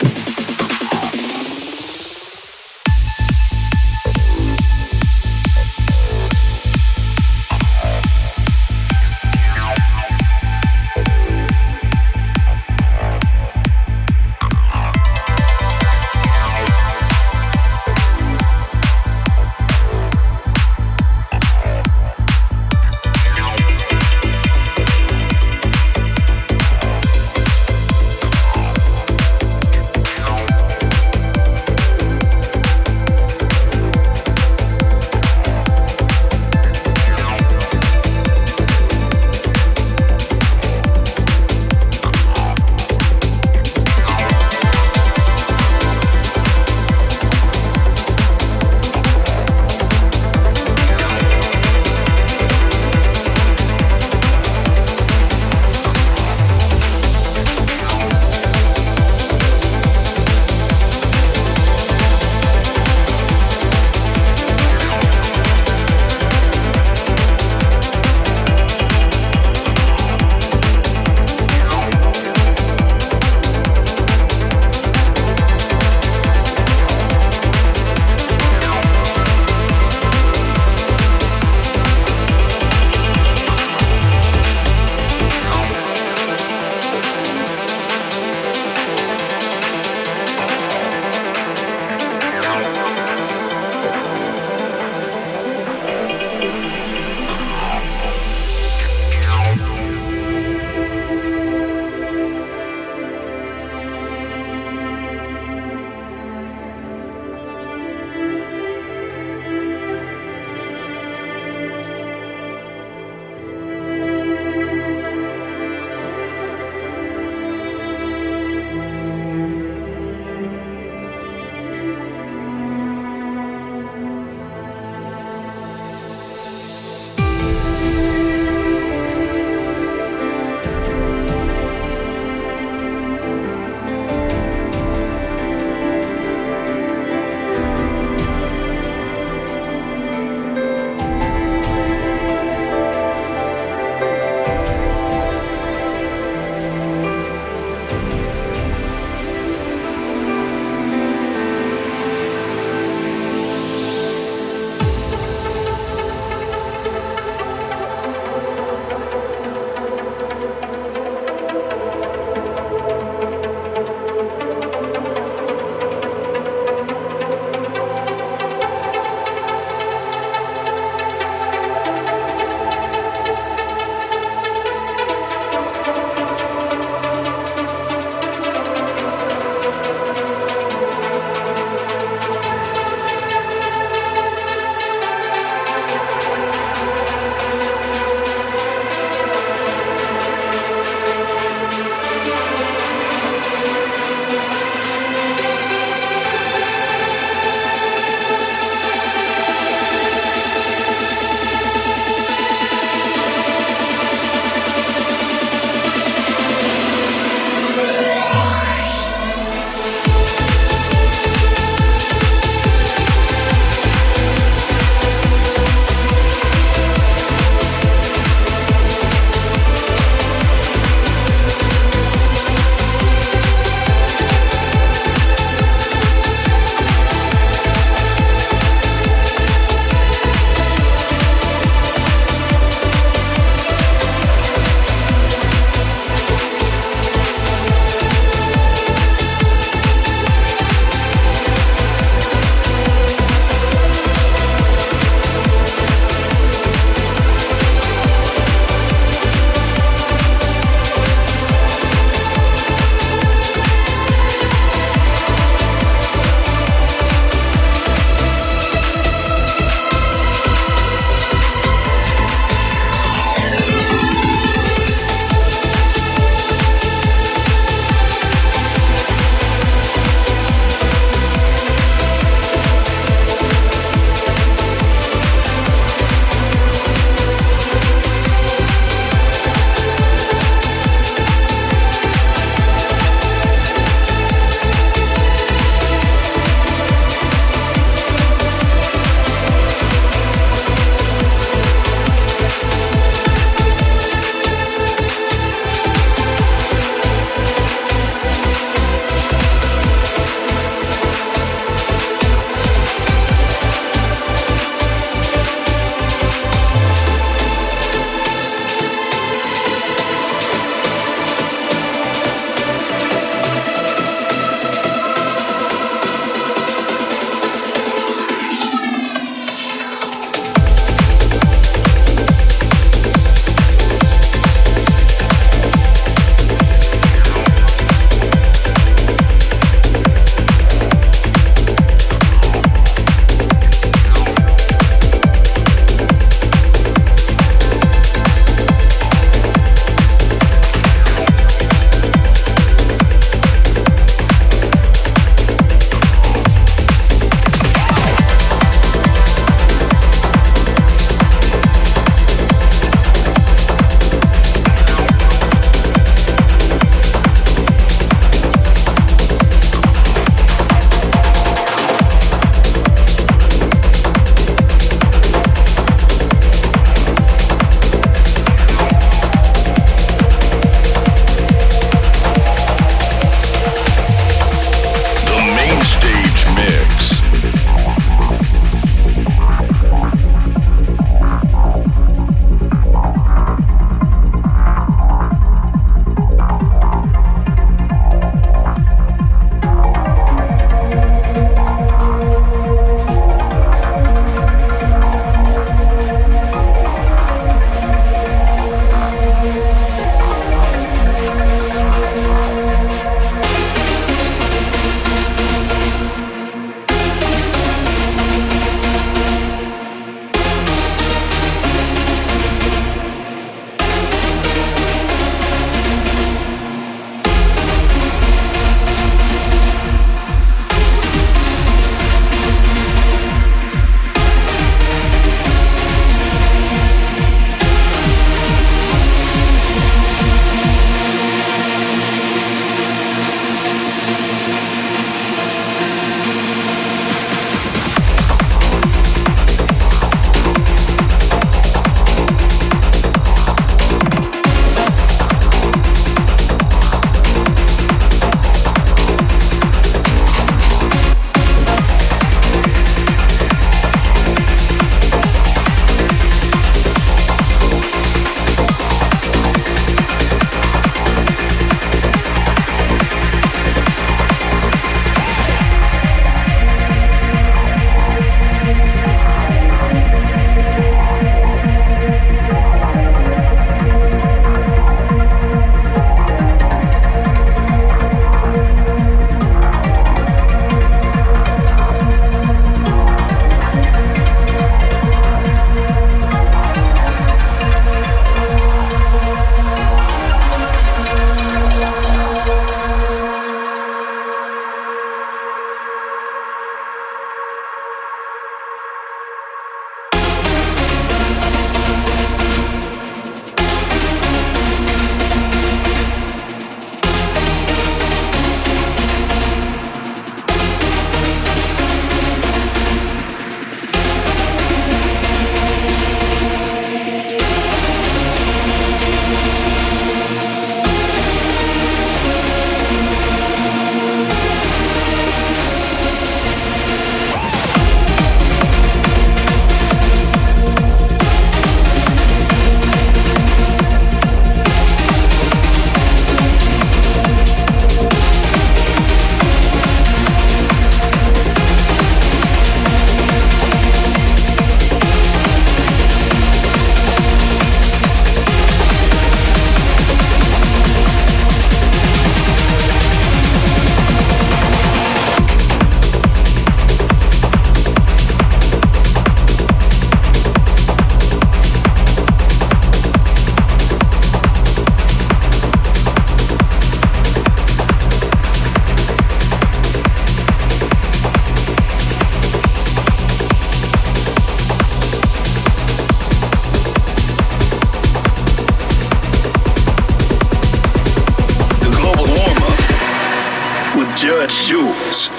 Judge Jules.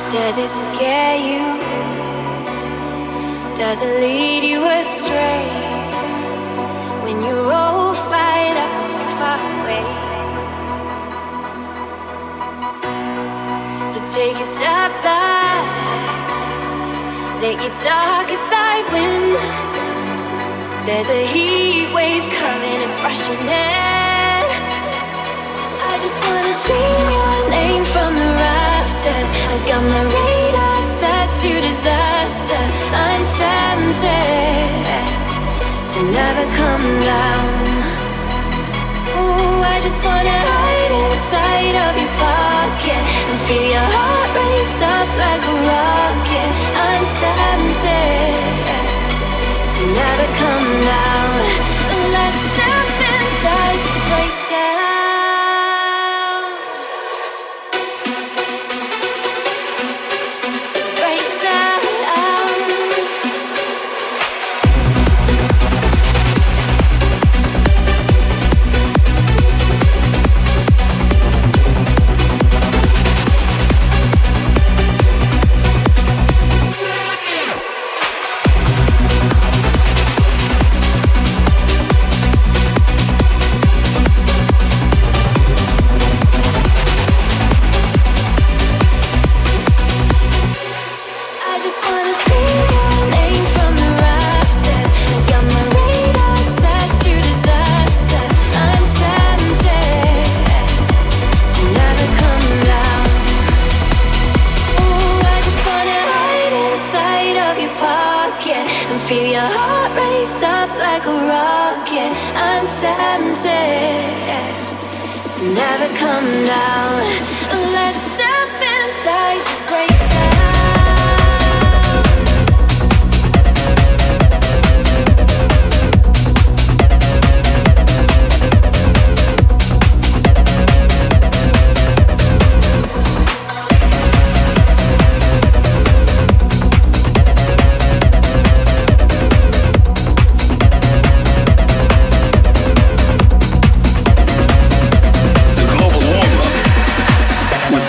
Does it scare you? Does it lead you astray when you roll fired up but too far away? So take a step back, let your darkest side win. There's a heat wave coming, it's rushing in. I just wanna scream your name from the rafters. I got my radar set to disaster. I'm tempted to never come down. Ooh, I just wanna hide inside of your pocket and feel your heart race up like a rocket. I'm tempted to never come down. Let's step inside the breakdown. Never come down. Let's step inside the breakdown.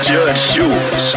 Judge Jules.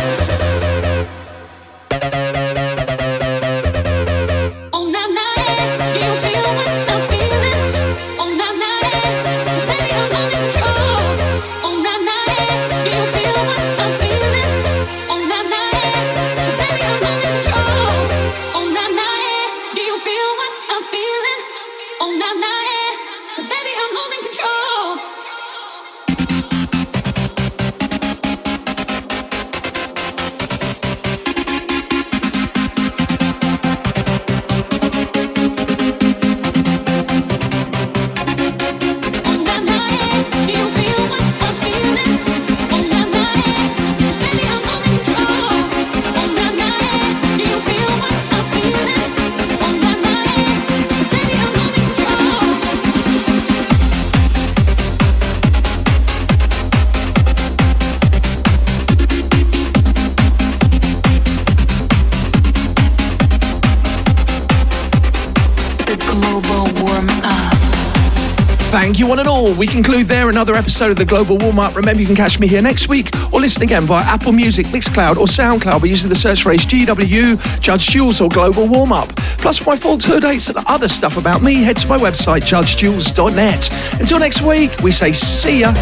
Thank you one and all. We conclude there another episode of the Global Warm-Up. Remember, you can catch me here next week or listen again via Apple Music, Mixcloud or Soundcloud by using the search phrase GW, Judge Jules or Global Warm-Up. Plus, for my full tour dates and other stuff about me, head to my website, judgejules.net. Until next week, we say see ya.